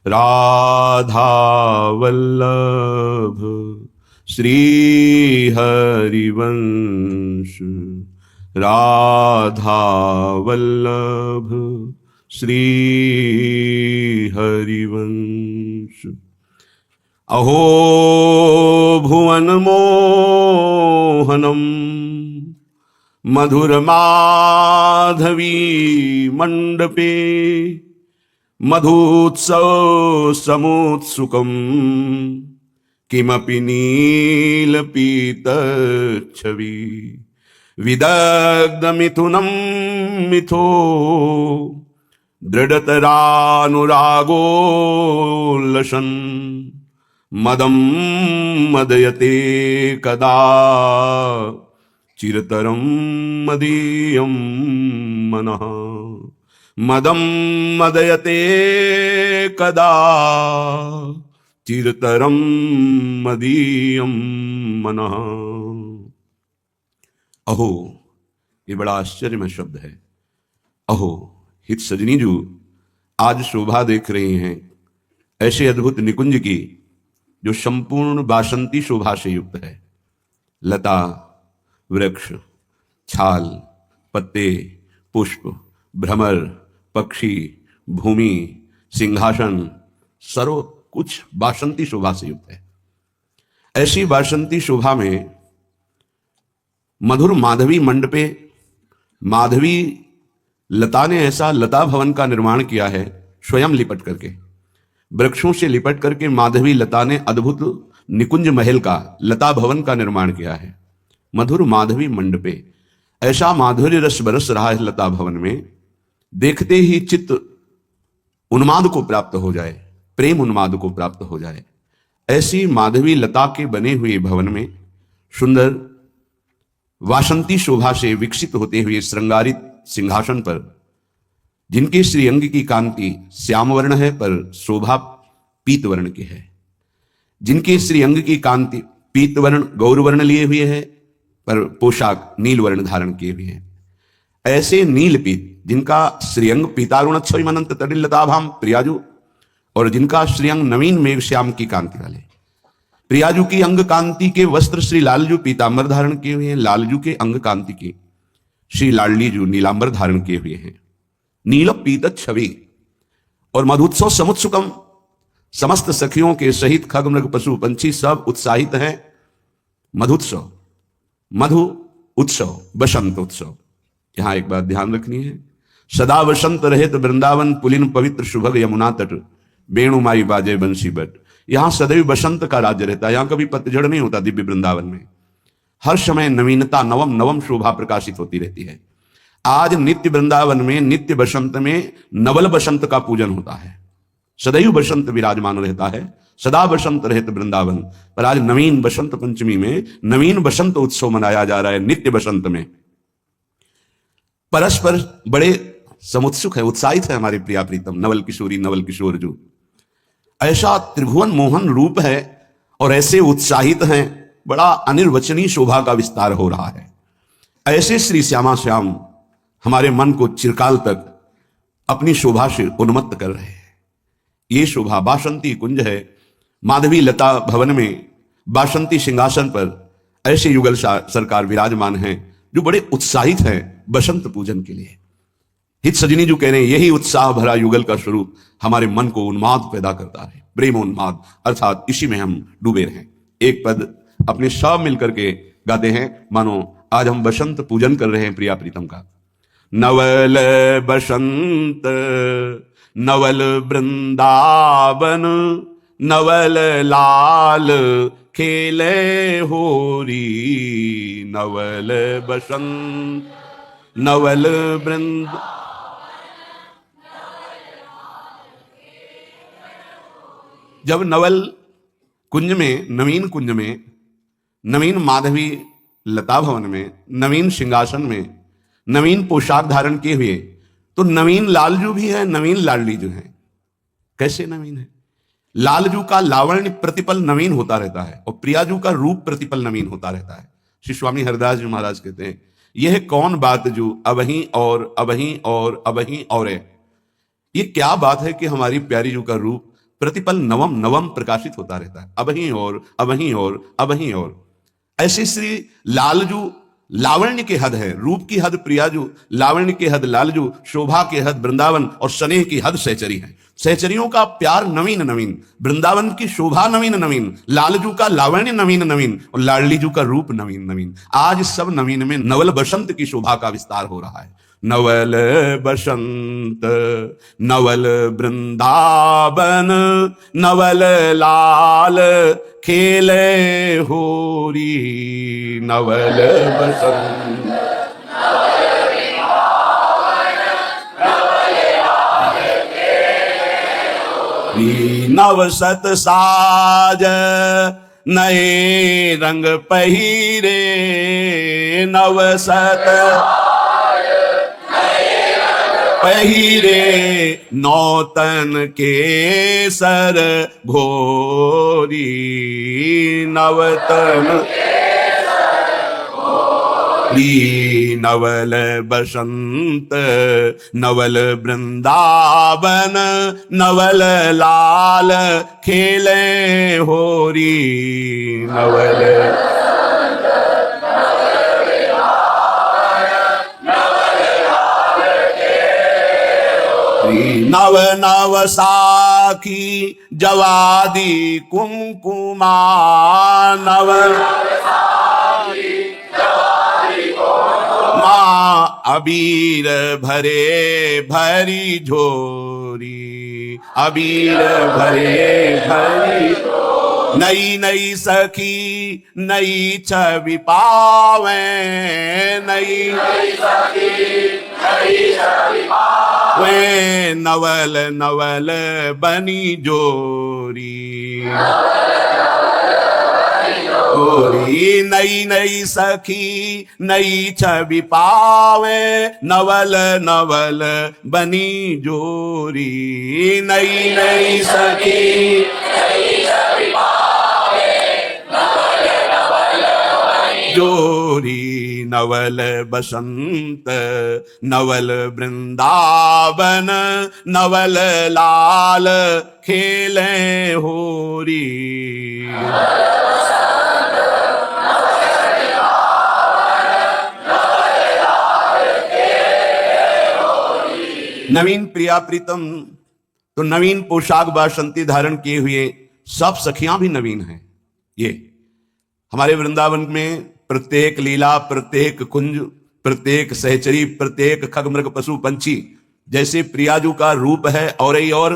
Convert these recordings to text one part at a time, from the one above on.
राधा वल्लभ श्री हरिवंश, राधा वल्लभ श्री हरिवंश। अहो भुवन मोहनम मधुर माधवी मंडपे, मधुत्सव समुत्सुकम किमपि नीलपीतच्छवि, विदग्ध मिथुनम मिथो दृढ़तरानुरागोल्लसन्, मदं मदयते कदा चिरतरं मदीयं मनः, मदं मदयते कदा चिरतरं मदीयं मनः। अहो, ये बड़ा आश्चर्यमय शब्द है। अहो, हित सजनी जो आज शोभा देख रही हैं ऐसे अद्भुत निकुंज की, जो संपूर्ण बासंती शोभा से युक्त है। लता, वृक्ष, छाल, पत्ते, पुष्प, भ्रमर, पक्षी, भूमि, सिंहासन, सर्व कुछ बासंती शोभा से युक्त है। ऐसी बासंती शोभा में मधुर माधवी मंडपे, माधवी लता ने ऐसा लता भवन का निर्माण किया है स्वयं लिपट करके, वृक्षों से लिपट करके माधवी लता ने अद्भुत निकुंज महल का, लता भवन का निर्माण किया है। मधुर माधवी मंडपे, ऐसा माधुर्य रस बरस रहा है लता भवन में, देखते ही चित्त उन्माद को प्राप्त हो जाए, प्रेम उन्माद को प्राप्त हो जाए। ऐसी माधवी लता के बने हुए भवन में सुंदर वासंती शोभा से विकसित होते हुए श्रृंगारित सिंहासन पर, जिनके श्रीअंग की कांति श्याम वर्ण है पर शोभा पीत वर्ण की है, जिनके श्रीअंग की कांति पीत वर्ण गौर वर्ण लिए हुए है पर पोशाक नील वर्ण धारण किए हुए हैं। ऐसे नील पीत, जिनका श्रीअंग पीतारुणच्छवि अनंत तडिल्लताभाम प्रियाजु, और जिनका श्रीअंग नवीन मेघ श्याम की कांति वाले। प्रियाजू की अंग कांति के वस्त्र श्री लालजू पीतांबर धारण किए हुए हैं, लालजू के अंग कांति के श्री लाडलीजू नीलांबर धारण किए हुए हैं। नील पीत छवि और मधुत्सव समुत्सुकम, समस्त सखियों के सहित खग मृग पशु पंछी सब उत्साहित हैं। मधुत्सव, मधु उत्सव, बसंत उत्सव। यहां एक बात ध्यान रखनी है, सदा बसंत रहित वृंदावन, पुलिन पवित्र शुभग यमुना तट, वेणुमाई बाजे बंसी बट। यहां सदैव बसंत का राज्य रहता है, यहां कभी पतझड़ नहीं होता। दिव्य वृंदावन में हर समय नवीनता, नवम नवम शोभा प्रकाशित होती रहती है। आज नित्य वृंदावन में, नित्य बसंत में नवल बसंत का पूजन होता है। सदैव बसंत विराजमान रहता है, सदा बसंत रहित वृंदावन। पर आज नवीन बसंत पंचमी में नवीन बसंत उत्सव मनाया जा रहा है। नित्य बसंत में परस्पर बड़े समुत्सुक है, उत्साहित है हमारे प्रिया प्रीतम नवल किशोरी, नवल किशोर जो। ऐसा त्रिभुवन मोहन रूप है और ऐसे उत्साहित हैं, बड़ा अनिर्वचनीय शोभा का विस्तार हो रहा है। ऐसे श्री श्यामा श्याम हमारे मन को चिरकाल तक अपनी शोभा से उन्मत्त कर रहे हैं। ये शोभा बासंती कुंज है। माधवी लता भवन में बासंती सिंहासन पर ऐसे युगल सरकार विराजमान हैं, जो बड़े उत्साहित हैं बसंत पूजन के लिए। हित सजनी जो कह रहे हैं, यही उत्साह भरा युगल का स्वरूप हमारे मन को उन्माद पैदा करता है, प्रेमोन्माद, अर्थात इसी में हम डूबे रहें। एक पद अपने सब मिलकर के गाते हैं, मानो आज हम बसंत पूजन कर रहे हैं प्रिया प्रीतम का। नवल बसंत नवल वृंदावन, नवल लाल खेले होरी, नवल बसंत नवल वृंद। जब नवल कुंज में, नवीन कुंज में, नवीन माधवी लता भवन में, नवीन सिंहासन में, नवीन पोशाक धारण किए हुए, तो नवीन लालजू भी है, नवीन लाडलीजू है। कैसे नवीन है? लालजू का लावण्य प्रतिपल नवीन होता रहता है और प्रियाजू का रूप प्रतिपल नवीन होता रहता है। श्री स्वामी हरिदास जी महाराज कहते हैं, यह कौन बात जो अबही और अबही और अबही और है। ये क्या बात है कि हमारी प्यारी जू का रूप प्रतिपल नवम नवम प्रकाशित होता रहता है, अब ही और अब ही और अब ही और। ऐसे श्री लालजू लावण्य के हद है, रूप की हद प्रियाजू, लावण्य की हद लालजू, शोभा की हद वृंदावन और स्नेह की हद सहचरी है। सहचरियों का प्यार नवीन नवीन, वृंदावन की शोभा नवीन नवीन, लालजू का लावण्य नवीन नवीन और लाडलीजू का रूप नवीन नवीन। आज सब नवीन में नवल बसंत की शोभा का विस्तार हो रहा है। नवल बसंत नवल वृंदावन नवल लाल खेले होरी, नवल बसंत नव सत साज नए रंग पहिरे, नव सत पहिरे नौतन के सर घोरी, नवतन नवल बसंत नवल वृंदावन नवल लाल खेले होरी, नवल नव नव साखी जवादी कुमकुमा, नव माँ अबीर भरे भरी झोरी, अबीर भरे भरी नई नई सखी नई छवि पावे, नई सखी नई छवि वे नवल नवल बनी जोरी, गोरी नई नई सखी नई छवि पावे, नवल नवल बनी जोरी, नई नई सखी नई छवि पावे, नवल नवल बनी जोरी, नवल बसंत नवल वृंदावन नवल लाल खेले होरी, नवीन प्रिया प्रीतम तो नवीन पोशाक बासंती धारण किए हुए सब सखियां भी नवीन हैं। ये हमारे वृंदावन में प्रत्येक लीला, प्रत्येक कुंज, प्रत्येक सहचरी, प्रत्येक खगमृग पशु पंछी, जैसे प्रियाजू का रूप है और ही और,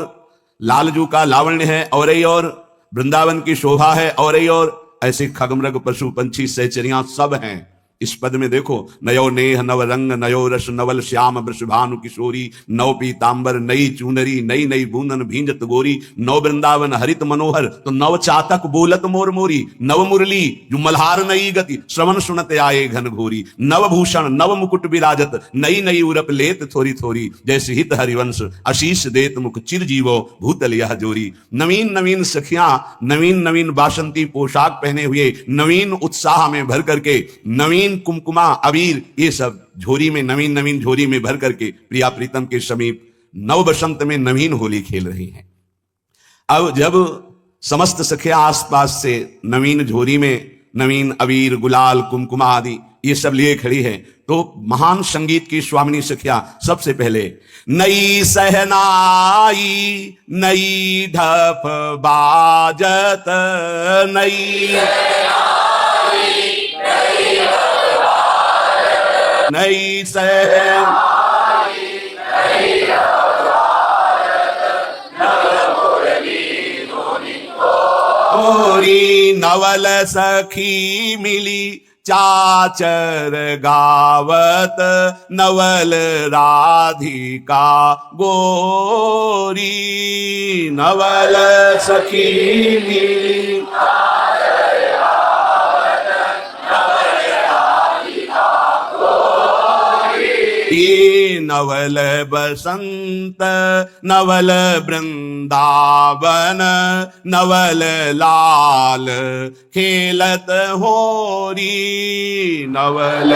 लालजू का लावण्य है और ही और, वृंदावन की शोभा है और ही और, ऐसे खगमृग पशु पंछी सहचरियां सब हैं। इस पद में देखो, नयो नेह नव रंग नयो रस नवल श्याम वृषभानु किशोरी, नव पीतांबर नई चूनरी नई नई बूंदन भींजत गोरी, नव वृंदावन हरित मनोहर तो नव चातक बोलत मोर मोरी, नव मुरली जो मल्हार नई गति श्रवण सुनत आए घन घोरी, नव भूषण नव मुकुट विराजत नई नई उरप लेत थोरी थोरी, जैसे हित हरिवंश आशीष देत मुख चिर जीवो भूतल यह जोरी। नवीन नवीन सखियां नवीन नवीन बासंती पोशाक पहने हुए नवीन उत्साह में भर करके नवीन कुमकुमा अबीर ये सब झोरी में नवीन नवीन झोरी में भर करके प्रिया प्रीतम के समीप नव बसंत में नवीन होली खेल रही हैं। अब जब समस्त सखियां आसपास से नवीन झोरी में नवीन अबीर गुलाल कुमकुमा आदि ये सब लिए खड़ी है, तो महान संगीत की स्वामिनी सखियां सबसे पहले नई सहनाई नई ढप बाजत नई नई सहनाई गोरी नवल सखी मिली चाचर गावत नवल राधिका गोरी, नवल सखी मिली नवल बसंत नवल वृंदावन नवल लाल खेलत होरी, नवल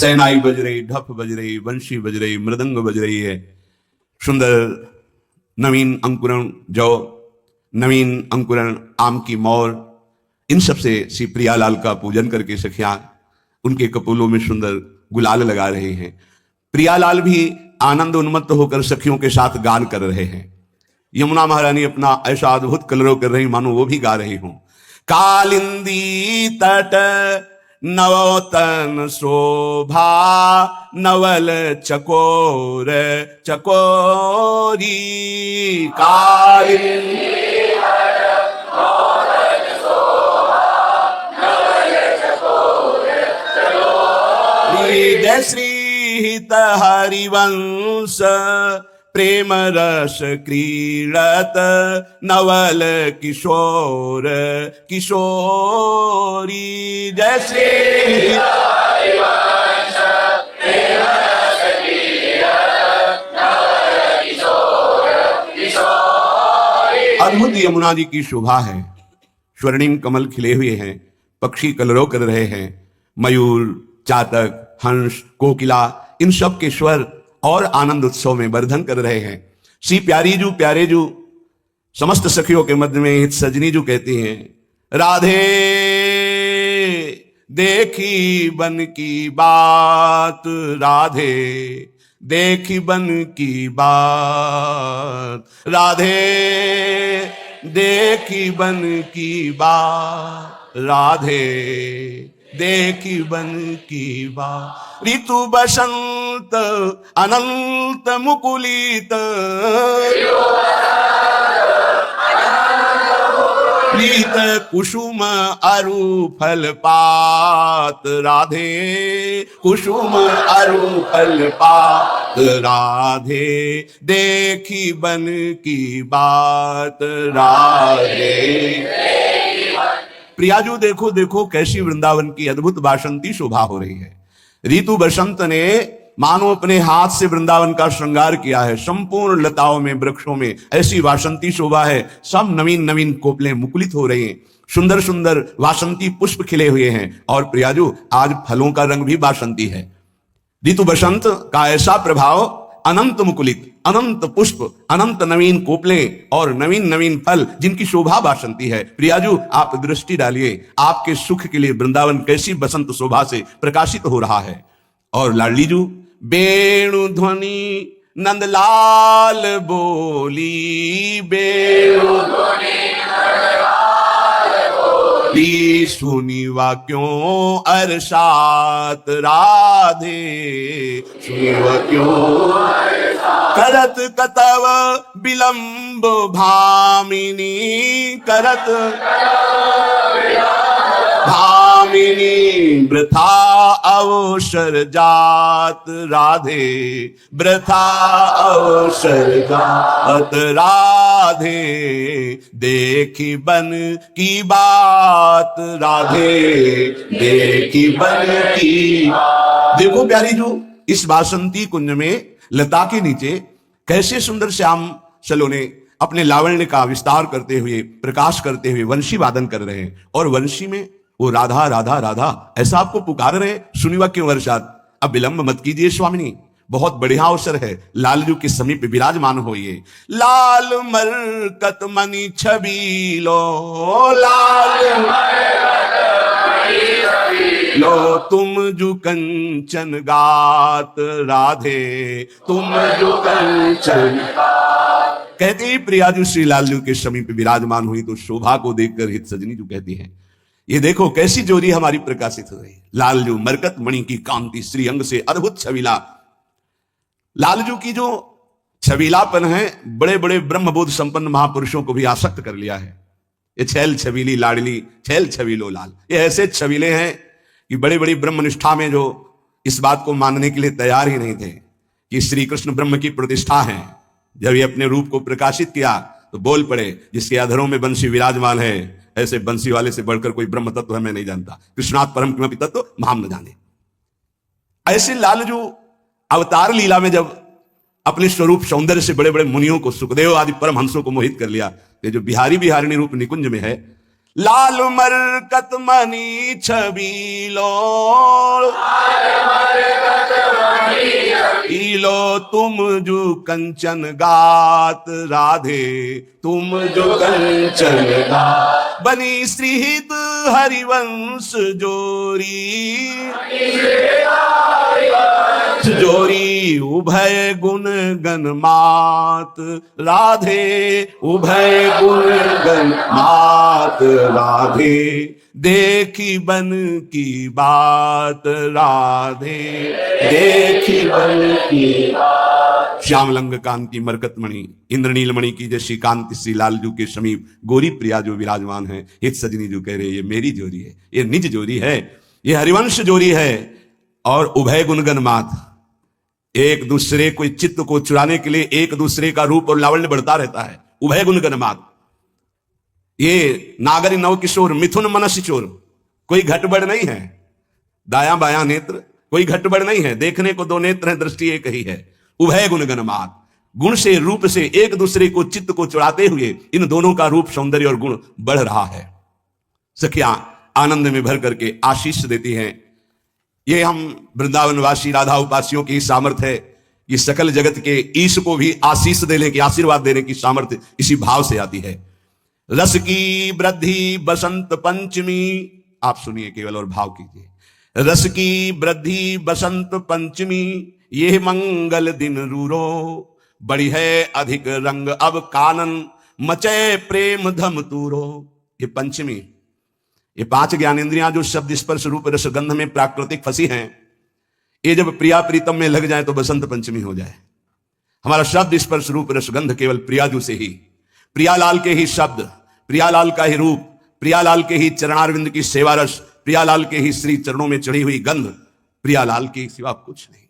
शहनाई बज रही, ढप बज रही, बंशी बज रही, मृदंग बज रही है। सुंदर नवीन अंकुरण जौ, नवीन अंकुरण आम की मौर, इन सब से श्री प्रियालाल का पूजन करके सखियां उनके कपोलों में सुंदर गुलाल लगा रहे हैं। प्रियालाल भी आनंद उन्मत्त होकर सखियों के साथ गान कर रहे हैं। यमुना महारानी अपना ऐसा अद्भुत कलरव कर रही मानो वो भी गा रही हूं। कालिंदी तट नवतन शोभा, नवल चकोर चकोरी। कालिंदी जय श्री हित हरिवंश, प्रेम रस क्रीडत, नवल किशोर किशोरी। जय श्री हरिवंश, प्रेम रस क्रीडत, नवल किशोर किशोरी। अद्भुत यमुना जी की शोभा है। स्वर्णिम कमल खिले हुए हैं, पक्षी कलरव कर रहे हैं, मयूर, चातक, हंस, कोकिला, इन सब के स्वर और आनंद उत्सव में वर्धन कर रहे हैं। श्री प्यारी जू प्यारे जू समस्त सखियों के मध्य में हित सजनी जू कहती हैं, राधे देखी बन की बात, राधे देखी बन की बात, राधे देखी बन की बात, राधे देखी बन की बात। ऋतु बसंत अनंत मुकुलित, प्रीत कुसुम अरु फल पात, राधे कुसुम अरु फल पात, राधे देखी बन की बात, राधे। प्रियाजू देखो देखो कैसी वृंदावन की अद्भुत वासंती शोभा हो रही है। ऋतु बसंत ने मानो अपने हाथ से वृंदावन का श्रृंगार किया है। संपूर्ण लताओं में, वृक्षों में ऐसी वासंती शोभा है। सब नवीन नवीन कोपलें मुकुलित हो रही हैं, सुंदर सुंदर वासंती पुष्प खिले हुए हैं। और प्रियाजू आज फलों का रंग भी वासंती है। ऋतु बसंत का ऐसा प्रभाव, अनंत मुकुलित, अनंत पुष्प, अनंत नवीन कोपलें और नवीन नवीन फल जिनकी शोभा वासंती है। प्रियाजू आप दृष्टि डालिए, आपके सुख के लिए वृंदावन कैसी बसंत शोभा से प्रकाशित हो रहा है। और लाडली जू, वेणु ध्वनि नंदलाल बोली, वेणु ध्वनि ली, सुनीवा क्यों अरसात, राधे सुनीवा क्यों करत कतव विलंब भामिनी, करत भामिनी, वृथा अवसर जात, राधे वृथा अवसर जात, राधे देखी बन की बात, राधे देखी बन की। देखो प्यारी जो इस वासंती कुंज में लता के नीचे कैसे सुंदर श्याम सलोने अपने लावण्य का विस्तार करते हुए, प्रकाश करते हुए वंशी वादन कर रहे हैं। और वंशी में वो राधा राधा राधा ऐसा आपको पुकार रहे, सुनिवा क्यों वर्षात। अब विलंब मत कीजिए स्वामिनी, बहुत बढ़िया अवसर है, लालजू के समीप विराजमान होइए। लाल मरकत मणि छबीलो, लाल लो तुम जो कंचन गात, राधे तुम जो कंचन। कहते ही प्रियाजू श्री लालजू के समीप विराजमान हुई तो शोभा को देखकर हित सजनी जो कहती हैं, ये देखो कैसी जोड़ी हमारी प्रकाशित हो रही। लालजू मरकत मणि की कांति श्री अंग से अद्भुत छबीला। लालजू की जो छबीलापन है बड़े बड़े ब्रह्मबोध संपन्न महापुरुषों को भी आसक्त कर लिया है। ये छैल छबीली लाडली, छैल छबीलो लाल, ये ऐसे छबीले हैं कि बड़े बड़ी ब्रह्मनिष्ठा में जो इस बात को मानने के लिए तैयार ही नहीं थे कि श्री कृष्ण ब्रह्म की प्रतिष्ठा है। जब ये अपने रूप को प्रकाशित किया तो बोल पड़े, जिसके अधरों में बंसी विराजमान है, ऐसे बंसी वाले से बढ़कर कोई ब्रह्म तत्व है मैं नहीं जानता। कृष्णात् परम किमपि तत्व माम न जाने। ऐसे लालजू अवतार लीला में जब अपने स्वरूप सौंदर्य से बड़े बड़े मुनियों को, सुखदेव आदि परमहंसों को मोहित कर लिया। ये जो बिहारी बिहारिणी रूप निकुंज में है, लाल मरकत मणि छबीलो, लाल लो तुम जो कंचन गात राधे, तुम जो कंचन गात, बनी श्रीहित हरिवंश जोरी, जोरी उभय गुण गण मात राधे, उभय गुण गण मात राधे, देखी बन की बात राधे, देखी बन की बात। श्यामलंग कांति मरकत मणि, इंद्रनील मणि की जैसी कांति श्री लालजू के समीप गोरी प्रिया जो विराजमान है, हित सजनी जो कह रहे ये मेरी जोरी है, ये निज जोरी है, ये हरिवंश जोरी है। और उभय गुणगन मात, एक दूसरे को चित्त को चुराने के लिए एक दूसरे का रूप और लावण्य बढ़ता रहता है। उभय गुणगन मात, ये नागरी नव किशोर मिथुन मनस चोर, कोई घटबड़ नहीं है, दायां बायां नेत्र कोई घटबड़ नहीं है, देखने को दो नेत्र हैं, दृष्टि एक ही है। उभय गुणगन मात, गुण से रूप से एक दूसरे को चित्त को चुराते हुए इन दोनों का रूप सौंदर्य और गुण बढ़ रहा है। सखियां आनंद में भर करके आशीष देती हैं। ये हम वृंदावनवासी राधा उपासियों की सामर्थ्य है, ये सकल जगत के ईश को भी आशीष देने की, आशीर्वाद देने की सामर्थ्य इसी भाव से आती है। रस की वृद्धि बसंत पंचमी, आप सुनिए केवल और भाव कीजिए। रस की वृद्धि बसंत पंचमी, ये मंगल दिन रूरो, बड़ी है अधिक रंग अब कानन, मचे प्रेम धम तूरो। ये पंचमी, ये पांच ज्ञानेंद्रियां जो शब्द स्पर्श रूप रस गंध में प्राकृतिक फंसी हैं, ये जब प्रिया प्रीतम में लग जाए तो बसंत पंचमी हो जाए। हमारा शब्द स्पर्श रूप रस गंध केवल प्रियाजू से ही, प्रियालाल के ही शब्द, प्रियालाल का ही रूप, प्रियालाल के ही चरणारविंद की सेवा रस, प्रियालाल के ही श्री चरणों में चढ़ी हुई गंध, प्रियालाल के सिवा कुछ नहीं।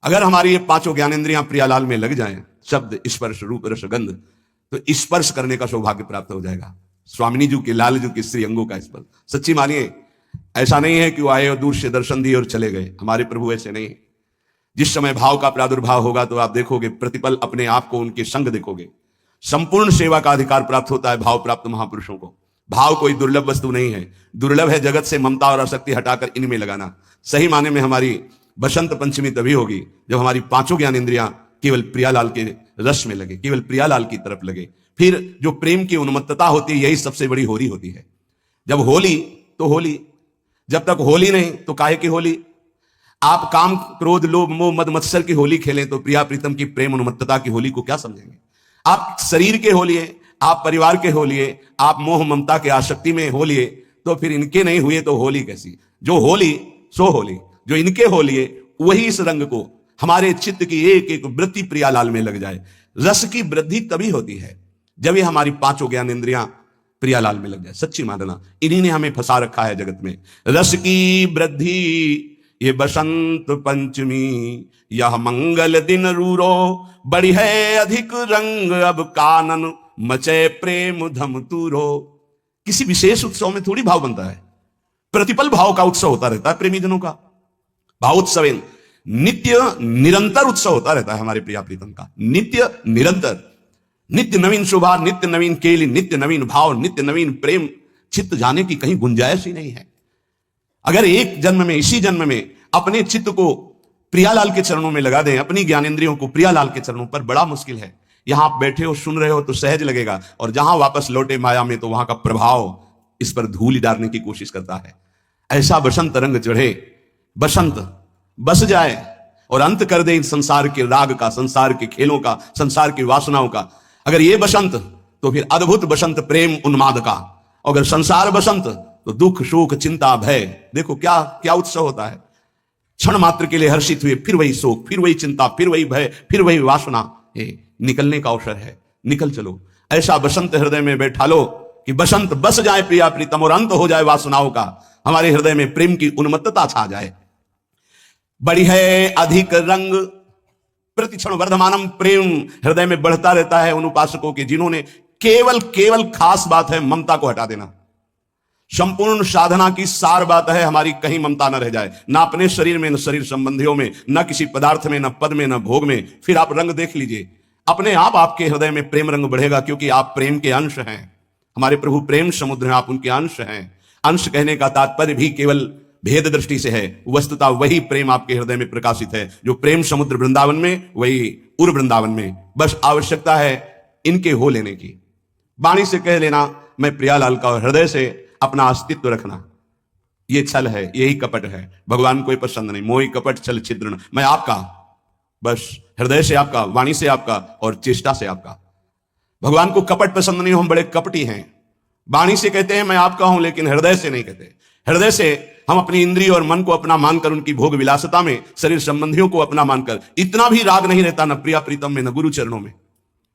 अगर हमारी ये पांचों ज्ञानेंद्रियां प्रियालाल में लग जाएं, शब्द स्पर्श रूप रस गंध, तो स्पर्श करने का सौभाग्य प्राप्त हो जाएगा। स्वामिनी जी के, लाल जी के श्री अंगों का स्पर्श। सच्ची मानिए, ऐसा नहीं है कि वो आए और दूर से दर्शन दिए और चले गए। हमारे प्रभु ऐसे नहीं है। जिस समय भाव का प्रादुर्भाव होगा तो आप देखोगे प्रतिपल अपने आप को उनके संग देखोगे। संपूर्ण सेवा का अधिकार प्राप्त होता है भाव प्राप्त महापुरुषों को। भाव कोई दुर्लभ वस्तु नहीं है, दुर्लभ है जगत से ममता और आसक्ति हटाकर इनमें लगाना। सही माने में हमारी बसंत पंचमी तभी होगी जब हमारी पांचों ज्ञानेंद्रियां केवल प्रियालाल के रस में लगे, केवल प्रियालाल की तरफ लगे। फिर जो प्रेम की उन्मत्तता होती है, यही सबसे बड़ी होली होती है। जब होली तो होली, जब तक होली नहीं तो काहे की होली। आप काम क्रोध लोभ मोह मद मत्सर की होली खेलें तो प्रिया प्रीतम की प्रेम उन्मत्तता की होली को क्या समझेंगे। आप शरीर के होलिए, आप परिवार के होलिए, आप मोह ममता के आसक्ति में होलिए, तो फिर इनके नहीं हुए तो होली कैसी। जो होली सो होली, जो इनके होलिए वही इस रंग को हमारे चित्त की एक एक वृत्ति प्रियालाल में लग जाए। रस की वृद्धि तभी होती है जब ये हमारी पांचों ज्ञानेंद्रियां प्रियालाल में लग जाए। सच्ची मानना, इन्हीं ने हमें फंसा रखा है जगत में। रस की वृद्धि ये बसंत पंचमी, यह मंगल दिन रूरो, बड़ी है अधिक रंग अब कानन, मचे प्रेम धम तूरो। किसी विशेष उत्सव में थोड़ी भाव बनता है, प्रतिपल भाव का उत्सव होता रहता है प्रेमी जनों का। भावोत्सव नित्य निरंतर उत्सव होता रहता है हमारे प्रिया प्रीतम का, नित्य निरंतर। नित्य नवीन शोभा, नित्य नवीन केली, नित्य नवीन भाव, नित्य नवीन प्रेम। चित्त जाने की कहीं गुंजाइश ही नहीं है। अगर एक जन्म में, इसी जन्म में अपने चित्त को प्रियालाल के चरणों में लगा दें, अपनी ज्ञानेंद्रियों को प्रियालाल के चरणों पर, बड़ा मुश्किल है। यहां आप बैठे हो सुन रहे हो तो सहज लगेगा, और जहां वापस लौटे माया में तो वहां का प्रभाव इस पर धूल डालने की कोशिश करता है। ऐसा बसंत रंग चढ़े, बसंत बस जाए और अंत कर दे इन संसार के राग का, संसार के खेलों का, संसार की वासनाओं का। अगर ये बसंत तो फिर अद्भुत बसंत प्रेम उन्माद का। अगर संसार बसंत तो दुख शोक चिंता भय। देखो क्या क्या उत्सव होता है। क्षण मात्र के लिए हर्षित हुए, फिर वही शोक, फिर वही चिंता, फिर वही भय, फिर वही वासना। निकलने का अवसर है, निकल चलो। ऐसा बसंत हृदय में बैठा लो कि बसंत बस जाए प्रिया प्रीतम और अंत हो जाए वासनाओं का। हमारे हृदय में प्रेम की उन्मत्तता छा जाए। बड़ी है अधिक रंग, प्रतिक्षण वर्धमानम प्रेम हृदय में बढ़ता रहता है उन उपासकों के जिन्होंने केवल खास बात है ममता को हटा देना। संपूर्ण साधना की सार बात है हमारी कहीं ममता न रह जाए, ना अपने शरीर में, न शरीर संबंधियों में, न किसी पदार्थ में, न पद में, न भोग में। फिर आप रंग देख लीजिए, अपने आप आपके हृदय में प्रेम रंग बढ़ेगा, क्योंकि आप प्रेम के अंश हैं। हमारे प्रभु प्रेम समुद्र हैं, आप उनके अंश हैं। अंश कहने का तात्पर्य भी केवल भेद दृष्टि से है, वस्तुतः वही प्रेम आपके हृदय में प्रकाशित है जो प्रेम समुद्र वृंदावन में, वही उर वृंदावन में। बस आवश्यकता है इनके हो लेने की। वाणी से कह लेना मैं प्रियालाल का, और हृदय से अपना अस्तित्व रखना, ये छल है, यही कपट है। भगवान को पसंद नहीं। मोहि कपट छल छिद्रण, मैं आपका, बस हृदय से आपका, वाणी से आपका और चेष्टा से आपका। भगवान को कपट पसंद नहीं, हम बड़े कपटी हैं। वाणी से कहते हैं मैं आपका हूं, लेकिन हृदय से नहीं कहते। हृदय से हम अपनी इंद्रिय और मन को अपना मानकर, उनकी भोग विलासता में शरीर संबंधियों को अपना मानकर, इतना भी राग नहीं रहता न प्रिया प्रीतम में न गुरु चरणों में।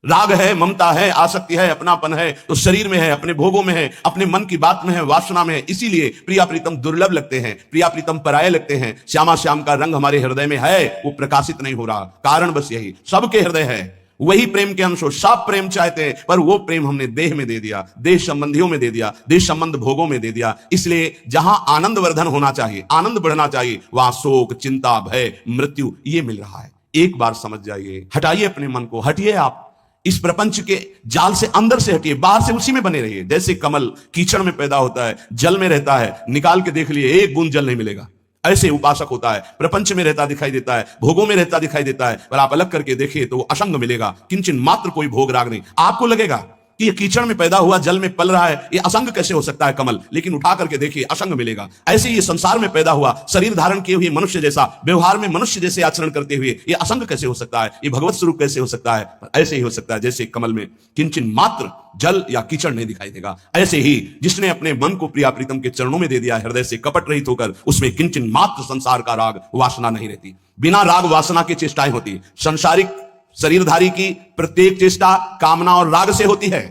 राग है, ममता है, आसक्ति है, अपनापन है तो शरीर में है, अपने भोगों में है, अपने मन की बात में है, वासना में है। इसीलिए प्रिया प्रीतम दुर्लभ लगते हैं, प्रिया प्रीतम पराये लगते हैं। श्यामा श्याम का रंग हमारे हृदय में है, वो प्रकाशित नहीं हो रहा। कारण बस यही, सबके हृदय है, वही प्रेम के अंश हो। सब प्रेम चाहते हैं, पर वो प्रेम हमने देह में दे दिया, देह संबंधियों में दे दिया, देह संबंध भोगों में दे दिया। इसलिए जहां आनंद वर्धन होना चाहिए, आनंद बढ़ना चाहिए, वहां शोक, चिंता, भय, मृत्यु ये मिल रहा है। एक बार समझ जाइए, हटाइए अपने मन को, हटिए आप इस प्रपंच के जाल से, अंदर से हटिए, बाहर से उसी में बने रहिए। जैसे कमल कीचड़ में पैदा होता है, जल में रहता है, निकाल के देख लिए एक बूंद जल नहीं मिलेगा। ऐसे उपासक होता है, प्रपंच में रहता दिखाई देता है, भोगों में रहता दिखाई देता है, पर आप अलग करके देखिए तो वो असंग मिलेगा। किंचन मात्र कोई भोग राग नहीं। आपको लगेगा कि ये कीचड़ में पैदा हुआ, जल में पल रहा है, ये असंग कैसे हो सकता है कमल, लेकिन उठा करके देखिए असंग मिलेगा। ऐसे ये संसार में पैदा हुआ, शरीर धारण किए हुए मनुष्य जैसा, व्यवहार में मनुष्य जैसे आचरण करते हुए, ये असंग कैसे हो सकता है, ये भगवत स्वरूप कैसे हो सकता है। ऐसे ही हो सकता है जैसे कमल में किंचन मात्र जल या कीचड़ नहीं दिखाई देगा। ऐसे ही जिसने अपने मन को प्रिया प्रीतम के चरणों में दे दिया, हृदय से कपट रहित होकर, उसमें किंचन मात्र संसार का राग वासना नहीं रहती। बिना राग वासना की चेष्टाएं होती। संसारिक शरीरधारी की प्रत्येक चेष्टा कामना और राग से होती है,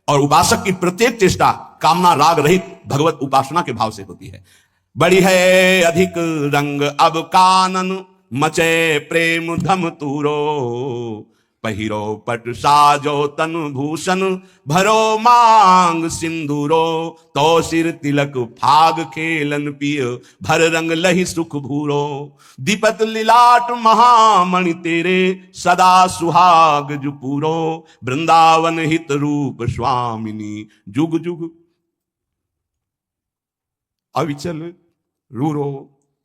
और उपासक की प्रत्येक चेष्टा कामना राग रहित भगवत उपासना के भाव से होती है। बड़ी है अधिक रंग अब कानन, मचे प्रेम धम तूरो, पहिरो पट साजो तन भूषण, भरो मांग सिंदूरो, तो सिर तिलक फाग खेलन पिय, भर रंग लहि सुख भूरो, दीपत लिलाट महामणि तेरे, सदा सुहाग जुपूरो, वृंदावन हित रूप स्वामिनी, जुग जुग अविचल रूरो।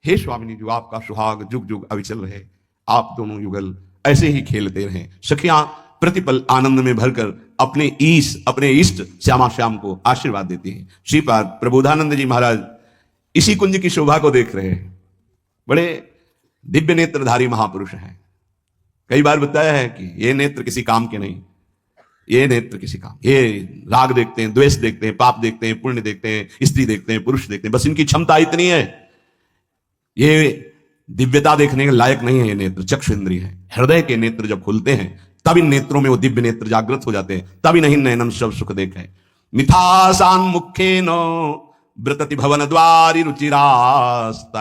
हे स्वामिनी, जो आपका सुहाग जुग जुग अविचल रहे, आप दोनों युगल ऐसे ही खेलते रहें। सखियां प्रतिपल आनंद में भरकर अपने इष्ट श्यामा श्याम को आशीर्वाद देती हैं। श्रीपाद प्रबोधानंद जी महाराज इसी कुंज की शोभा को देख रहे हैं। बड़े दिव्य नेत्रधारी महापुरुष हैं। कई बार बताया है कि ये नेत्र किसी काम के नहीं, ये नेत्र किसी काम, ये राग देखते हैं, द्वेष देखते हैं, पाप देखते हैं, पुण्य देखते हैं, स्त्री देखते हैं, पुरुष देखते हैं, बस इनकी क्षमता इतनी है। ये दिव्यता देखने के लायक नहीं है। ये नेत्र चक्षु इंद्रिय है। हृदय के नेत्र जब खुलते हैं तब इन नेत्रों में वो दिव्य नेत्र जागृत हो जाते हैं, तभी नहीं नयनम सब सुख देखे। मिथासान मुखे नो व्रतति भवन द्वारी रुचिरास्तरासीना,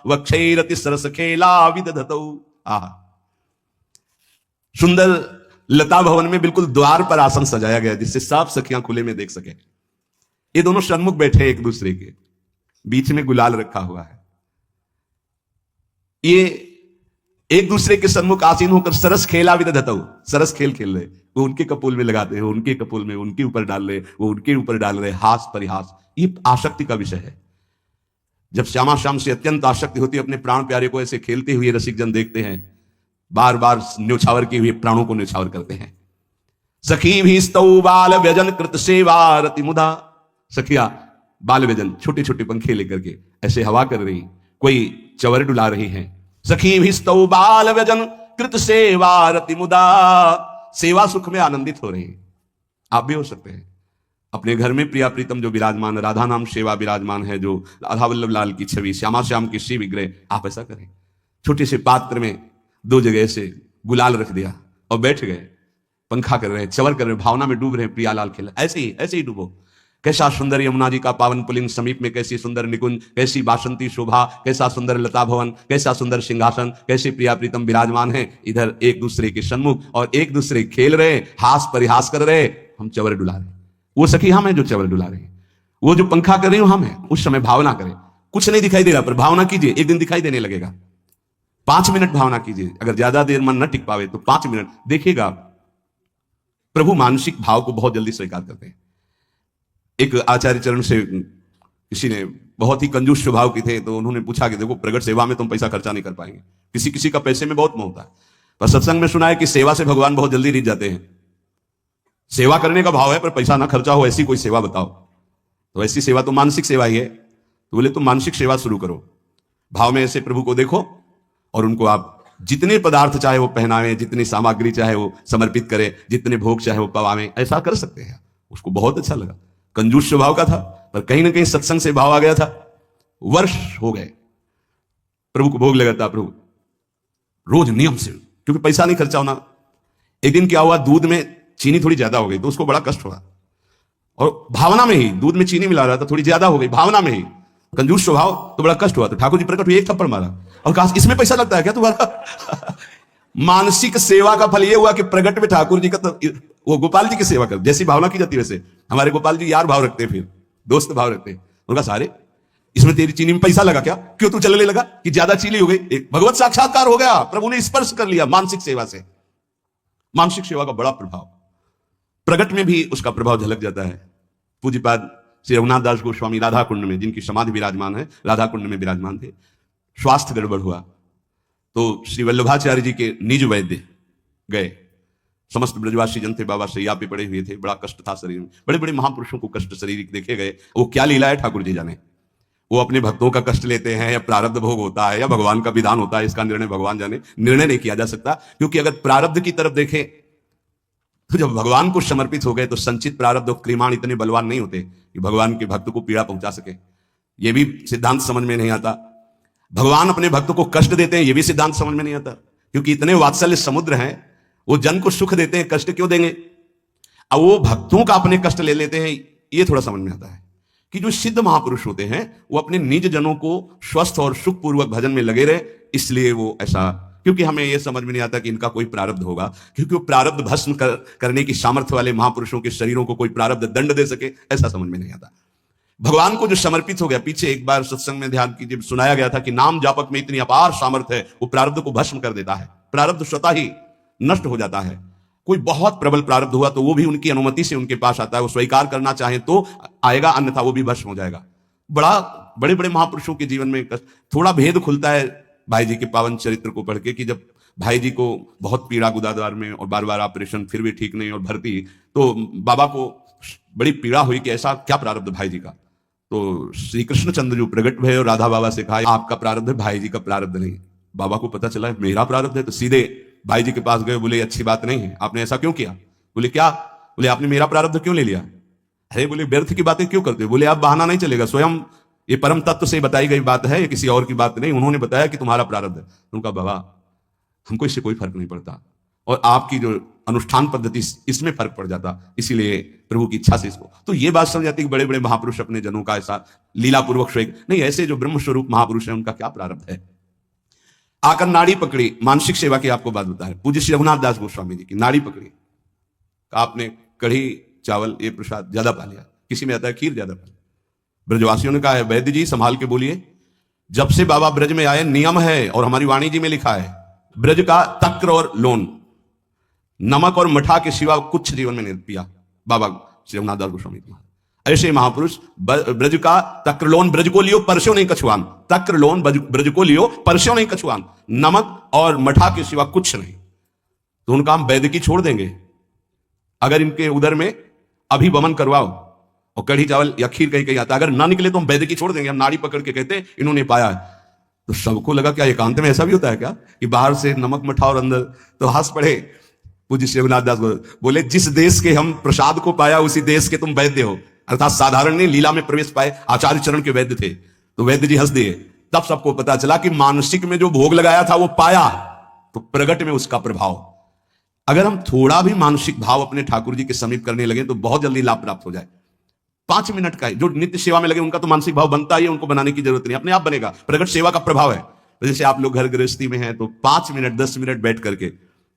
वक्षैरति सरस खेला विदधतौ। सुंदर लता भवन में बिल्कुल द्वार पर आसन सजाया गया जिससे सब सखियां खुले में देख सके। ये दोनों सन्मुख बैठे एक दूसरे के, बीच में गुलाल रखा हुआ है। ये एक दूसरे के सन्मुख आसीन होकर सरस खेला विदधतौ, सरस खेल खेल रहे। वो उनके कपोल में लगाते हैं, उनके कपोल में उनके ऊपर डाल रहे, वो उनके ऊपर डाल रहे। हास परिहास, ये आसक्ति का विषय है। जब श्यामा श्याम से अत्यंत आसक्ति होती है, अपने प्राण प्यारे को ऐसे खेलते हुए रसिक जन देखते हैं, बार बार न्योछावर किए हुए प्राणों को न्योछावर करते हैं। सखी भी स्तौ बाल व्यजन कृत सेवा रति मुदा। सखिया बाल व्यजन, छोटे छोटे पंखे लेकर के ऐसे हवा कर रही, कोई चवर डुला रही हैं। सखी भी स्तौ बाल व्यजन कृत सेवा रति मुदा, सेवा सुख में आनंदित हो रही हैं। आप भी हो सकते हैं। अपने घर में प्रिया प्रीतम जो विराजमान, राधा नाम सेवा विराजमान है, जो राधा वल्लभ लाल की छवि, श्यामा श्याम की श्री विग्रह, आप ऐसा करें। छोटे से पात्र में 2 जगह से गुलाल रख दिया और बैठ गए, पंखा कर रहे हैं, चवर कर रहे हैं, भावना में डूब रहे हैं, प्रियालाल खेला। ऐसे ही डूबो। कैसा सुंदर यमुना जी का पावन पुलिंग, समीप में कैसी सुंदर निकुंज, कैसी बासंती शोभा, कैसा सुंदर लता भवन, कैसा सुंदर सिंहासन, कैसे प्रिया प्रीतम विराजमान है। इधर एक दूसरे के सन्मुख और एक दूसरे खेल रहे, हास परिहास कर रहे, हम चवर डुला रहे। वो सखी हम है जो चवर डुला रहे, वो जो पंखा कर रही हो हम है। उस समय भावना करें। कुछ नहीं दिखाई दे रहा, पर भावना कीजिए, एक दिन दिखाई देने लगेगा। 5 मिनट भावना कीजिए। अगर ज्यादा देर मन न टिक पावे तो 5 मिनट देखिएगा। प्रभु मानसिक भाव को बहुत जल्दी स्वीकार करते हैं। एक आचार्य चरण से किसी ने बहुत ही कंजूस स्वभाव के थे, तो उन्होंने पूछा कि देखो प्रगट सेवा में तुम पैसा खर्चा नहीं कर पाएंगे, किसी किसी का पैसे में बहुत मोह होता है, पर सत्संग में सुना है कि सेवा से भगवान बहुत जल्दी रिझ जाते हैं। सेवा करने का भाव है पर पैसा ना खर्चा हो, ऐसी कोई सेवा बताओ। तो ऐसी सेवा तो मानसिक सेवा ही है। तो बोले तुम मानसिक सेवा शुरू करो, भाव में ऐसे प्रभु को देखो और उनको आप जितने पदार्थ चाहे वो पहनावें, जितनी सामग्री चाहे वो समर्पित करें, जितने भोग चाहे वो पवावें, ऐसा कर सकते हैं। उसको बहुत अच्छा लगा। कंजूस स्वभाव का था पर कहीं ना कहीं सत्संग से भाव आ गया था। वर्ष हो गए, प्रभु को भोग लगाता, प्रभु रोज नियम से, क्योंकि पैसा नहीं खर्चा होना। एक दिन क्या हुआ, दूध में चीनी थोड़ी ज्यादा हो गई तो उसको बड़ा कष्ट हुआ, और भावना में ही दूध में चीनी मिला रहा था, थोड़ी ज्यादा हो गई भावना में ही, कंजूस स्वभाव, तो बड़ा कष्ट हुआ। तो ठाकुर जी प्रकट हुए, एक थप्पड़ मारा और कहा इसमें पैसा लगता है क्या तुम्हारा? मानसिक सेवा का फल यह हुआ कि प्रगट में ठाकुर जी का तो वो गोपाल जी की सेवा कर, जैसी भावना की जाती है वैसे हमारे गोपाल जी यार भाव रखते हैं, फिर दोस्त भाव रखते हैं। उनका सारे इसमें तेरी चीनी में पैसा लगा क्या, क्यों तू चलने लगा कि ज्यादा चीनी हो गई? एक भगवत साक्षात्कार हो गया, प्रभु ने स्पर्श कर लिया मानसिक सेवा से। मानसिक सेवा का बड़ा प्रभाव प्रगट में भी उसका प्रभाव झलक जाता है। पूज्यपाद श्री रघुनाथ दास गोस्वामी राधा कुंड में, जिनकी समाधि विराजमान है, राधा कुंड में विराजमान थे। स्वास्थ्य गड़बड़ हुआ तो श्री वल्लभाचार्य जी के निज वैद्य गए। समस्त ब्रजवासी जन थे, बाबा सैया पे पड़े हुए थे, बड़ा कष्ट था शरीर में। बड़े बड़े महापुरुषों को कष्ट शरीर देखे गए, वो क्या लीला है ठाकुर जी जाने। वो अपने भक्तों का कष्ट लेते हैं या प्रारब्ध भोग होता है या भगवान का विधान होता है, इसका निर्णय भगवान जाने। निर्णय नहीं किया जा सकता, क्योंकि अगर प्रारब्ध की तरफ देखें तो जब भगवान को समर्पित हो गए तो संचित प्रारब्ध और क्रिमाण इतने बलवान नहीं होते कि भगवान के भक्त को पीड़ा पहुंचा सके। यह भी सिद्धांत समझ में नहीं आता। भगवान अपने भक्त को कष्ट देते हैं, यह भी सिद्धांत समझ में नहीं आता, क्योंकि इतने वात्सल्य समुद्र हैं, वो जन को सुख देते हैं, कष्ट क्यों देंगे? अब वो भक्तों का अपने कष्ट ले लेते हैं, ये थोड़ा समझ में आता है कि जो सिद्ध महापुरुष होते हैं वो अपने निज जनों को स्वस्थ और सुखपूर्वक भजन में लगे रहे, इसलिए वो ऐसा। क्योंकि हमें यह समझ में नहीं आता कि इनका कोई प्रारब्ध होगा, क्योंकि वो प्रारब्ध भस्म करने की सामर्थ्य वाले महापुरुषों के शरीरों को कोई प्रारब्ध दंड दे सके, ऐसा समझ में नहीं आता। भगवान को जो समर्पित हो गया, पीछे एक बार सत्संग में ध्यान कीजिए, सुनाया गया था कि नाम जापक में इतनी अपार सामर्थ्य है, वो प्रारब्ध को भस्म कर देता है, प्रारब्ध स्वतः ही नष्ट हो जाता है। कोई बहुत प्रबल प्रारब्ध हुआ तो वो भी उनकी अनुमति से उनके पास आता है, वो स्वीकार करना चाहे तो आएगा, अन्यथा वो भी भस्म हो जाएगा। बड़े बड़े महापुरुषों के जीवन में थोड़ा भेद खुलता है भाई जी के पावन चरित्र को पढ़ के, कि जब भाई जी को बहुत पीड़ा गुदाद्वार में और बार बार ऑपरेशन, फिर भी ठीक नहीं और भर्ती, तो बाबा को बड़ी पीड़ा हुई कि ऐसा क्या प्रारब्ध भाई जी का। तो श्री कृष्णचंद्र जो प्रगट भय और राधा बाबा से कहा आपका प्रारब्ध है, भाई जी का प्रारब्ध नहीं। बाबा को पता चला मेरा प्रारब्ध है, तो सीधे भाई जी के पास गए, बोले अच्छी बात नहीं है, आपने ऐसा क्यों किया? बोले क्या? बोले आपने मेरा प्रारब्ध क्यों ले लिया? अरे बोले व्यर्थ की बातें क्यों करते हो? बोले आप बहाना नहीं चलेगा, स्वयं ये परम तत्व से बताई गई बात है, ये किसी और की बात नहीं, उन्होंने बताया कि तुम्हारा प्रारब्ध है। उनका बाबा हमको इससे कोई फर्क नहीं पड़ता, और आपकी जो अनुष्ठान पद्धति इसमें फर्क पड़ जाता, इसीलिए प्रभु की इच्छा से इसको। तो ये बात समझ जाती कि बड़े बड़े महापुरुष अपने जनों का ऐसा लीलापूर्वक स्वेग नहीं, ऐसे जो ब्रह्म स्वरूप महापुरुष है उनका क्या प्रारब्ध है। आकर नाड़ी पकड़ी, मानसिक सेवा की आपको बात बता रहे पूज्य श्री रघुनाथ दास गोस्वामी जी की। नाड़ी पकड़ी, आपने कढ़ी चावल ये प्रसाद ज्यादा पा लिया, किसी में आता है खीर ज्यादा पा लिया। ब्रजवासियों ने कहा है वैद्य जी संभाल के बोलिए, जब से बाबा ब्रज में आए नियम है और हमारी वाणी जी में लिखा है, ब्रज का तक्र और लोन, नमक और मठा के सिवा कुछ जीवन में नहीं पिया बाबा श्री रघुनाथ दास गोस्वामी जी। ऐसे महापुरुष ब्रज का तक्र लोन ब्रज को लियो परस्यों नहीं कछुआन, तक्र लोन ब्रज को लियो परस्यों नहीं कछुआन, नमक और मठा के सिवा कुछ नहीं। तो उनका हम वैद्य की छोड़ देंगे, अगर इनके उदर में अभी वमन करवाओ और कढ़ी चावल या खीर कहीं कहीं आता, अगर ना निकले तो हम वैद्य की छोड़ देंगे। हम नाड़ी पकड़ के कहते इन्होंने पाया है। तो सबको लगा क्या एकांत में ऐसा भी होता है क्या कि बाहर से नमक मठा और अंदर, तो हंस पड़े पूज्य श्री रघुनाथ दास बोले जिस देश के हम प्रसाद को पाया उसी देश के तुम वैद्य हो। अर्थात साधारण ने लीला में प्रवेश पाए, आचार्य चरण के वैद्य थे, तो वैद्य जी हंस दिए। तब सबको पता चला कि मानसिक में जो भोग लगाया था वो पाया, तो प्रगट में उसका प्रभाव। अगर हम थोड़ा भी मानसिक भाव अपने ठाकुर जी के समीप करने लगे तो बहुत जल्दी लाभ प्राप्त हो जाए। 5 मिनट का है, जो नित्य सेवा में लगे उनका तो मानसिक भाव बनता ही है, उनको बनाने की जरूरत नहीं, अपने आप बनेगा। प्रगट सेवा का प्रभाव है। जैसे आप लोग घर गृहस्थी में हैं तो 5 मिनट 10 मिनट बैठ करके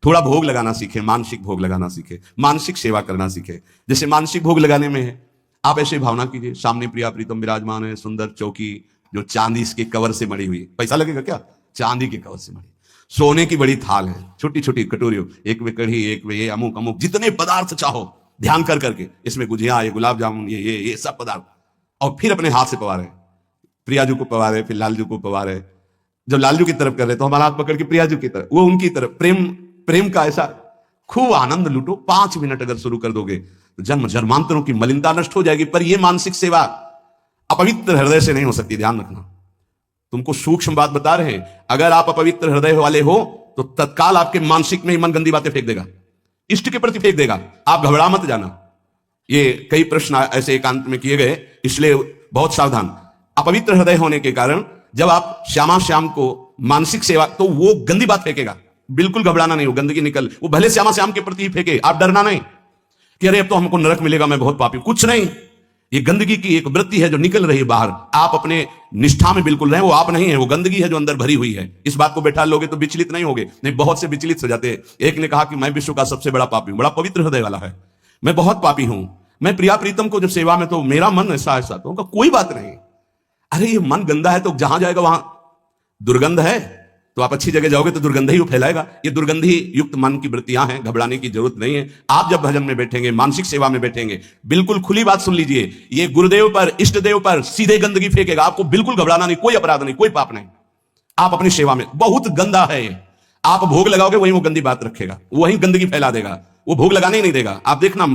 थोड़ा भोग लगाना सीखे, मानसिक भोग लगाना सीखे, मानसिक सेवा करना सीखे। जैसे मानसिक भोग लगाने में है, आप ऐसे भावना कीजिए सामने प्रिया प्रीतम विराजमान है, सुंदर चौकी जो चांदी के कवर से मड़ी हुई, पैसा लगेगा क्या? चांदी के कवर से मड़ी, सोने की बड़ी थाल है, छोटी छोटी कटोरियों, एक में कढ़ी, एक में ये अमुक अमुक, जितने पदार्थ चाहो ध्यान कर करके, इसमें गुजिया, ये गुलाब जामुन, ये सब पदार्थ, और फिर अपने हाथ से पवा रहे हैं। प्रियाजू को पवारे, फिर लालजू को पवारे। जब लालजू की तरफ कर रहे तो हमारा हाथ पकड़ के प्रियाजू की तरफ, वो उनकी तरफ, प्रेम प्रेम का ऐसा खूब आनंद लूटो। 5 मिनट अगर शुरू कर दोगे तो जन्म जन्मांतरों की मलिनता नष्ट हो जाएगी। पर यह मानसिक सेवा अपवित्र हृदय से नहीं हो सकती, ध्यान रखना। तुमको सूक्ष्म बात बता रहे हैं। अगर आप अपवित्र हृदय वाले हो तो तत्काल आपके मानसिक में ही मन गंदी बातें फेंक देगा, इष्ट के प्रति फेंक देगा। आप घबरा मत जाना। ये कई प्रश्न ऐसे एकांत में किए गए, इसलिए बहुत सावधान। अपवित्र हृदय होने के कारण जब आप श्यामा श्याम को मानसिक सेवा, तो वो गंदी बात फेंकेगा। बिल्कुल घबराना नहीं, वो गंदगी निकल, वो भले श्यामा श्याम के प्रति ही फेंके, आप डरना नहीं कि अरे अब तो हमको नरक मिलेगा, मैं बहुत पापी। कुछ नहीं, ये गंदगी की एक वृत्ति है जो निकल रही है बाहर। आप अपने निष्ठा में बिल्कुल रहे, वो आप नहीं है, वो गंदगी है जो अंदर भरी हुई है। इस बात को बैठा लोगे तो विचलित नहीं होगे। नहीं, बहुत से विचलित हो जाते हैं। एक ने कहा कि मैं विश्व का सबसे बड़ा पापी हूं, बड़ा पवित्र हृदय वाला है, मैं बहुत पापी हूं, मैं प्रिया प्रीतम को जब सेवा में तो मेरा मन ऐसा ऐसा, तो उनका कोई बात नहीं। अरे ये मन गंदा है तो जहां जाएगा वहां दुर्गंध है, तो आप अच्छी जगह जाओगे तो दुर्गंध ही वो फैलाएगा। ये दुर्गंधी युक्त मन की वृत्तियां हैं, घबराने की जरूरत नहीं है। आप जब भजन में बैठेंगे, मानसिक सेवा में बैठेंगे, बिल्कुल खुली बात सुन लीजिए, ये गुरुदेव पर, इष्ट देव पर सीधे गंदगी फेंकेगा। आपको बिल्कुल घबराना नहीं, कोई अपराध नहीं, कोई पाप नहीं। आप अपनी सेवा में, बहुत गंदा है, आप भोग लगाओगे वहीं वो गंदी बात रखेगा, वहीं गंदगी फैला देगा, वो भोग लगाने ही नहीं देगा। आप देखना,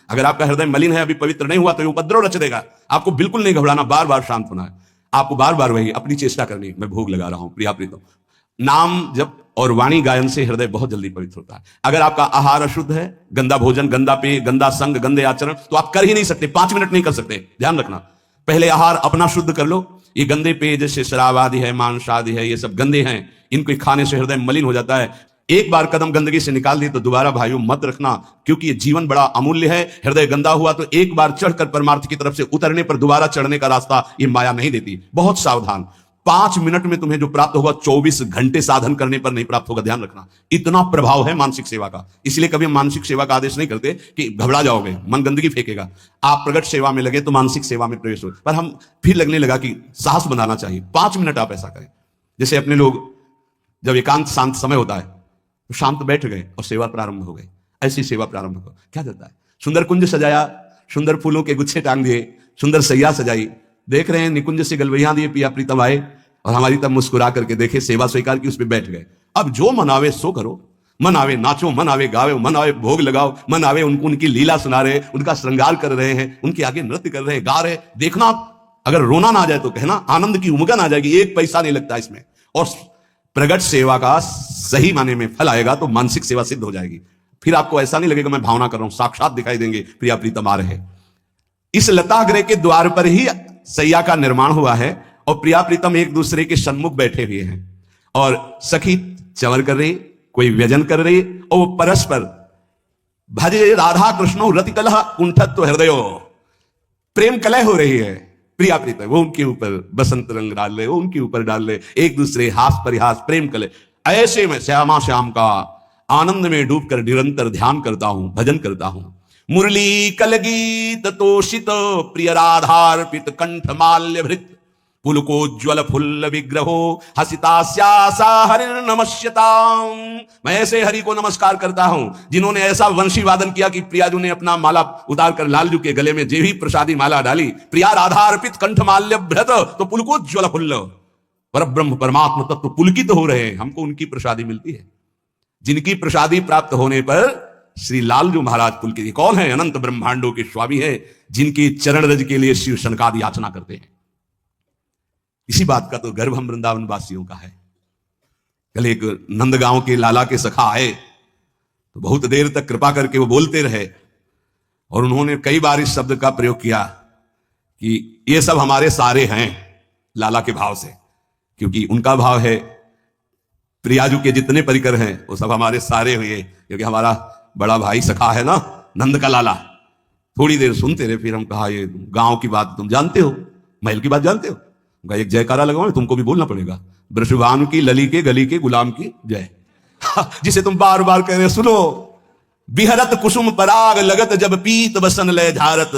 अगर आपका हृदय मलिन है, अभी पवित्र नहीं हुआ, तो ये उपद्रव रच देगा। आपको बिल्कुल नहीं घबराना, बार बार शांत होना है। आपको बार बार वही अपनी चेष्टा करनी, मैं भोग लगा रहा हूं प्रिया प्रीतम। नाम जप और वाणी गायन से हृदय बहुत जल्दी पवित्र होता है। अगर आपका आहार अशुद्ध है, गंदा भोजन, गंदा पेय, गंदा संग, गंदे आचरण, तो आप कर ही नहीं सकते, 5 मिनट नहीं कर सकते। ध्यान रखना, पहले आहार अपना शुद्ध कर लो। ये गंदे पेय जैसे शराब आदि है, मांस आदि है, ये सब गंदे हैं, इनको खाने से हृदय मलिन हो जाता है। एक बार कदम गंदगी से निकाल दी तो दोबारा भाइयों मत रखना, क्योंकि ये जीवन बड़ा अमूल्य है। हृदय गंदा हुआ तो एक बार चढ़कर परमार्थ की तरफ से उतरने पर दोबारा चढ़ने का रास्ता ये माया नहीं देती। बहुत सावधान। 5 मिनट में तुम्हें जो प्राप्त होगा 24 घंटे साधन करने पर नहीं प्राप्त होगा, ध्यान रखना। इतना प्रभाव है मानसिक सेवा का। इसलिए कभी हम मानसिक सेवा का आदेश नहीं करते कि घबरा जाओगे, मन गंदगी फेंकेगा। आप प्रगट सेवा में लगे तो मानसिक सेवा में प्रवेश हो, पर हम फिर लगने लगा कि साहस बनाना चाहिए। 5 मिनट आप ऐसा करें। जैसे अपने लोग जब एकांत शांत समय होता है तो शांत बैठ गए और सेवा प्रारंभ हो गई। ऐसी सेवा प्रारंभ हो, क्या जाता है, सुंदर कुंज सजाया, सुंदर फूलों के गुच्छे टांग दिए, सुंदर सैया सजाई, देख रहे हैं निकुंज से गलवैया दिए, पिया प्रीतम आए और हमारी तब मुस्कुरा करके देखे, सेवा स्वीकार की, उस पर बैठ गए। अब जो मन आवे सो करो, मन आवे नाचो, मन आवे गावे, मन आवे भोग लगाओ, मन आवे उनकी लीला सुना रहे, उनका श्रृंगार कर रहे हैं, उनके आगे नृत्य कर रहे हैं, गा रहे। देखना, अगर रोना ना आ जाए तो कहना, आनंद की उमगन आ जाएगी, 1 पैसा नहीं लगता इसमें। और प्रगट सेवा का सही माने में फल आएगा तो मानसिक सेवा सिद्ध हो जाएगी। फिर आपको ऐसा नहीं लगेगा मैं भावना कर रहा हूं, साक्षात दिखाई देंगे प्रिया प्रीतम आ रहे। इस लताग्रह के द्वार पर ही सैया का निर्माण हुआ है और प्रिया प्रीतम एक दूसरे के सन्मुख बैठे हुए हैं और सखी चंवर कर रही, कोई व्यजन कर रही, और वो परस्पर भजे राधा कृष्णो रति कलह कुंठत्व हृदयो, प्रेम कलह हो रही है। प्रिया प्रीतम वो उनके ऊपर बसंत रंग डाल ले, वो उनके ऊपर डाल ले, एक दूसरे हास परिहास, प्रेम कलह। ऐसे में श्यामा श्याम का आनंद में डूबकर निरंतर ध्यान करता हूं, भजन करता हूं। मुरली कलगीत तोषित प्रिय राधार्पित कंठ माल्य भृत पुलकोज्वल फुल्ल विग्रहो हसितास्यासा हरि नमस्यताम। मैं ऐसे हरि को नमस्कार करता हूं जिन्होंने ऐसा वंशी वादन किया कि प्रियाजू ने अपना माला उतार कर लालजू के गले में जेवी प्रसादी माला डाली। प्रिया राधा अर्पित कंठ माल्य भृत तो पुलकोज्वल फुल्ल, पर ब्रह्म परमात्मा तत्व पुलकित हो रहे हैं, हमको उनकी प्रसादी मिलती है। जिनकी प्रसादी प्राप्त होने पर श्री लालजू महाराज पुलकित। कौन है? अनंत ब्रह्मांडों के स्वामी है, जिनकी चरण रज के लिए शिव शनकादि याचना करते हैं। इसी बात का तो गर्व हम वृंदावन वासियों का है। कल एक नंदगांव के लाला के सखा आए तो बहुत देर तक कृपा करके वो बोलते रहे और उन्होंने कई बार इस शब्द का प्रयोग किया कि ये सब हमारे सारे हैं, लाला के भाव से, क्योंकि उनका भाव है प्रियाजू के जितने परिकर हैं वो सब हमारे सारे हुए, क्योंकि हमारा बड़ा भाई सखा है ना नंद का लाला। थोड़ी देर सुनते रहे, फिर हम कहा ये गांव की बात तुम जानते हो, महल की बात जानते हो, एक जयकारा लगाओ, तुमको भी बोलना पड़ेगा, ब्रशवान की लली के गली के गुलाम की जय जिसे तुम बार बार कह रहे सुनो, बिहरत कुसुम पराग लगत जब पीत बसन लय झारत,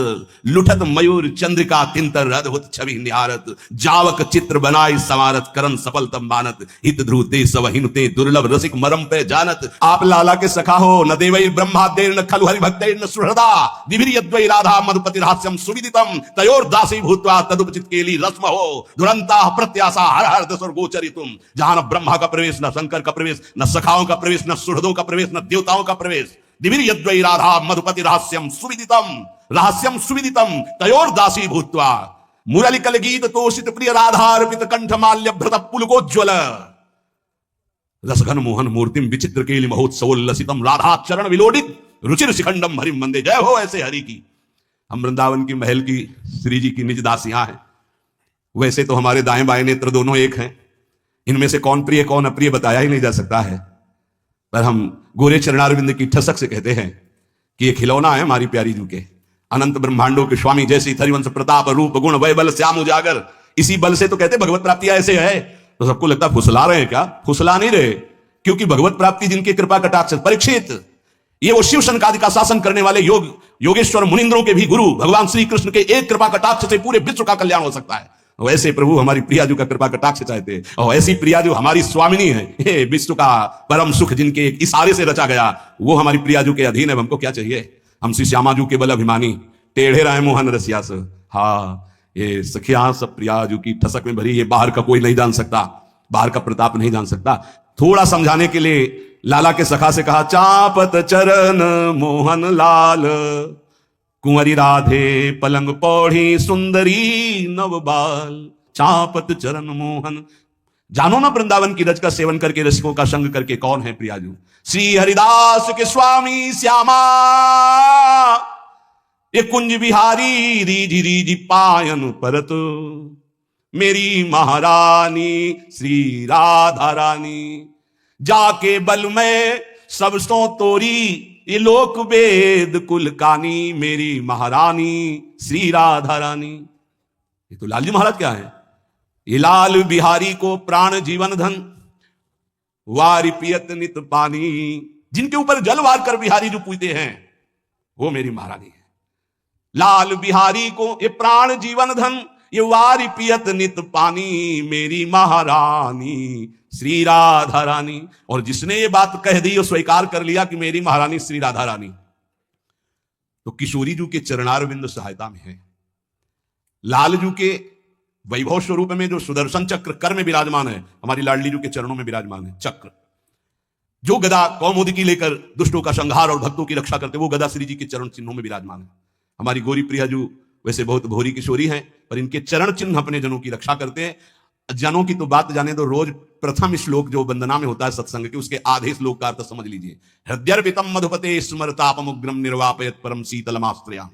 लुठत मयूर चंद्रिका किंतर अद्भुत छवि निहारत, जावक चित्र बनाई समारत करन सफल तम मानत, हित ध्रुते सवहिनुते दुर्लभ रसिक मरम पे जानत। आप लाला के सखा हो न देवै ब्रह्माद्यैर्न खलु हरि भक्तैर्न सुहृदा, दिभिर्यद्वै राधा मधुपति हास्यम सुविदितम, तयोर दासी भूत्वा तदुपचित केली रस्म हो, दुरंता प्रत्याशा हर हर दसर गोचरितुम। जहां न ब्रह्मा का प्रवेश, न शंकर का प्रवेश, न सखाओं का प्रवेश, न सुहृदों का प्रवेश, न देवताओं का प्रवेश। दिभिर्यद्वै राधा मधुपति रहस्यम सुविदितम तयोर दासी भूत्वा, मुरलिकल गीत तोषित प्रिय राधार्पित कंठ माल्य भृत पुलकोज्ज्वल, रसघन मोहन मूर्तिम विचित्र केली महोत्सवोल्लसितम, राधा चरण विलोडित रुचिर शिखंडम हरिम वंदे। जय हो ऐसे हरि की। हम वृंदावन की महल की श्री जी की निज दासियां हैं। वैसे तो हमारे दाएं बाएं नेत्र दोनों एक हैं, इनमें से कौन प्रिय कौन अप्रिय बताया ही नहीं जा सकता है, पर हम गोरे चरणारविंद की ठसक से कहते हैं कि ये खिलौना है हमारी प्यारी जू के, अनंत ब्रह्मांडों के स्वामी, जैसी थरिवंश प्रताप रूप गुण वै बल श्याम उजागर। इसी बल से तो कहते भगवत प्राप्ति ऐसे है। तो सबको लगता फुसला रहे हैं क्या? फुसला नहीं रहे, क्योंकि भगवत प्राप्ति जिनकी कृपा कटाक्ष। परीक्षित, ये वो शिव शंकादि का शासन करने वाले योगेश्वर मुनिंद्रों के भी गुरु भगवान श्री कृष्ण के एक कृपा कटाक्ष से पूरे विश्व का कल्याण हो सकता है। वैसे प्रभु हमारी प्रियाजू का कृपा कटाक्ष चाहते, और ऐसी प्रियाजू हमारी स्वामिनी है। हे विश्व का परम सुख जिनके एक इशारे से रचा गया, वो हमारी प्रियाजू के अधीन है। हमको क्या चाहिए? हम श्री श्यामाजू के बल अभिमानी, टेढ़े रहे मोहन रसिया से। हाँ, ये सखिया सब प्रियाजू की ठसक में भरी, ये बाहर का कोई नहीं जान सकता, बाहर का प्रताप नहीं जान सकता। थोड़ा समझाने के लिए लाला के सखा से कहा, चापत चरण मोहन लाल, कुंवरी राधे पलंग पौड़ी सुंदरी नवबाल, चापत चरण मोहन। जानो ना वृंदावन की रज का सेवन करके, रसिकों का संग करके कौन है प्रियाजू? श्री हरिदास के स्वामी श्यामा, ये कुंज बिहारी रीझी रीझी पायन परत, मेरी महारानी श्री राधा रानी, जाके बल में सब सो तोरी, ये लोक वेद कुल कानी, मेरी महारानी श्री राधा रानी। ये तो लालजी महाराज क्या है? ये लाल बिहारी को प्राण जीवन धन, वारी पियत नित पानी, जिनके ऊपर जल वार कर बिहारी जो पूजते हैं वो मेरी महारानी है। लाल बिहारी को ये प्राण जीवन धन, ये वारी पियत नित पानी, मेरी महारानी श्री राधा रानी। और जिसने ये बात कह दी और स्वीकार कर लिया कि मेरी महारानी श्री राधा रानी, तो किशोरी जू के चरणारविंद सहायता में है। लाल जू के वैभव स्वरूप में जो सुदर्शन चक्र कर में विराजमान है, हमारी लाडली जू के चरणों में विराजमान है चक्र। जो गदा कौमुदी लेकर दुष्टों का संहार और भक्तों की रक्षा करते, वो गदा श्री जी के चरण चिन्हों में विराजमान है। हमारी गोरी प्रिया जू वैसे बहुत भोरी किशोरी हैं, पर इनके चरण चिन्ह अपने जनों की रक्षा करते हैं। जनों की तो बात जाने दो, रोज प्रथम श्लोक जो वंदना में होता है सत्संग के, उसके आधे श्लोक का अर्थ समझ लीजिए। हृदयर्पितम मधुपते स्मरतापमुग्रम निर्वापयत परम शीतलमास्त्रया।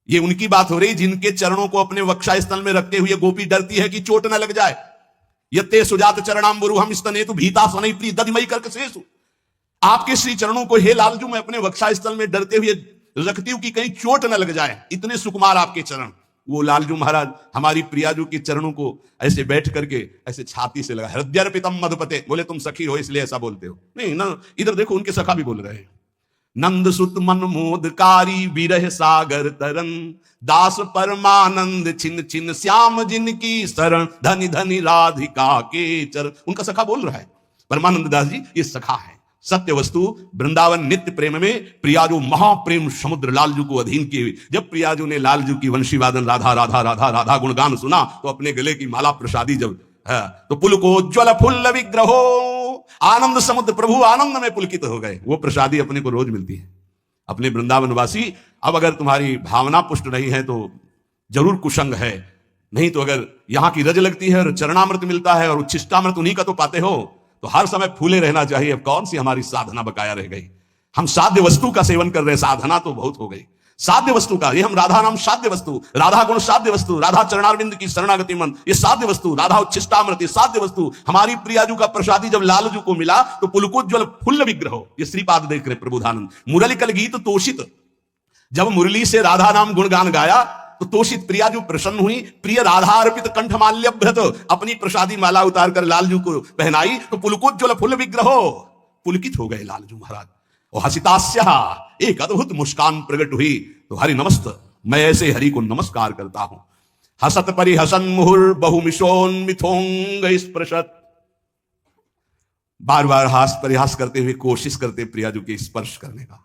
ये उनकी बात हो रही जिनके चरणों को अपने वक्षा स्थल में रखते हुए गोपी डरती है कि चोट न लग जाए। यत्ते सुजात चरणाम्बुरु हम स्तनेतु भीता सनई प्रिय दधिमयी करके शेषु। आपके श्री चरणों को हे लालजू मैं अपने वक्षा स्थल में डरते हुए रखती हूं कि कहीं चोट न लग जाए, इतने सुकुमार आपके चरण। वो लालजू महाराज हमारी प्रियाजू के चरणों को ऐसे बैठ करके ऐसे छाती से लगा। हृदयर्पितम मधुपते, बोले तुम सखी हो इसलिए ऐसा बोलते हो? नहीं ना, इधर देखो उनके सखा भी बोल रहे हैं। नंद सुत मन मोदकारी विरह सागर तरन, दास परमानंद छिन छिन श्याम जिनकी शरण, धनी धनी राधिका के चरण। उनका सखा बोल रहा है। परमानंद दास जी ये सखा है। सत्य वस्तु वृंदावन नित्य प्रेम में प्रियाजू महाप्रेम समुद्र लालजू को अधीन किए। जब प्रियाजू ने लालजू की वंशी वादन राधा राधा राधा राधा गुणगान सुना, तो अपने गले की माला प्रसादी जब तो पुलकोज्ज्वल फुल्ल विग्रहो, आनंद समुद्र प्रभु आनंद में पुलकित हो गए। वो प्रसादी अपने को रोज मिलती है। अपने वृंदावनवासी, अब अगर तुम्हारी भावना पुष्ट नहीं है तो जरूर कुसंग है, नहीं तो अगर यहाँ की रज लगती है और चरणामृत मिलता है और उच्छिष्टामृत उन्हीं का तो पाते हो, तो हर समय फूले रहना चाहिए। अब कौन सी हमारी साधना बकाया रह गई? हम साध्य वस्तु का सेवन कर रहे हैं, साधना तो बहुत हो गई साध्य वस्तु का। ये हम राधा नाम साध्य वस्तु, राधा गुण साध्य वस्तु, राधा चरणारविंद की शरणागति मन ये साध्य वस्तु, राधा उच्छिष्टामृत ये साध्य वस्तु। हमारी प्रियाजू का प्रसादी जब लालजू को मिला तो पुलकोज्ज्वल फुल्ल विग्रह, ये श्रीपाद देख रहे प्रबोधानंद। मुरलिकल गीत तोषित, जब मुरली से राधा नाम गुणगान गाया तो तोषित प्रियाजू प्रसन्न हुई। प्रिय राधार्पित कंठमाल्यभ्रत, अपनी प्रसादी माला उतार कर लालजू को पहनाई तो पुलकोज्ज्वल फुल्ल विग्रह, पुलकित हो गए लालजू महाराज। और हसितास्या एक अद्भुत मुस्कान प्रकट हुई तो हरि नमस्त, मैं ऐसे हरि को नमस्कार करता हूं। हसत परिहसन मुहुर बहुमिशोन्मिथोंग स्पृशत, बार बार हास परिहास करते हुए कोशिश करते प्रियाजू के स्पर्श करने का।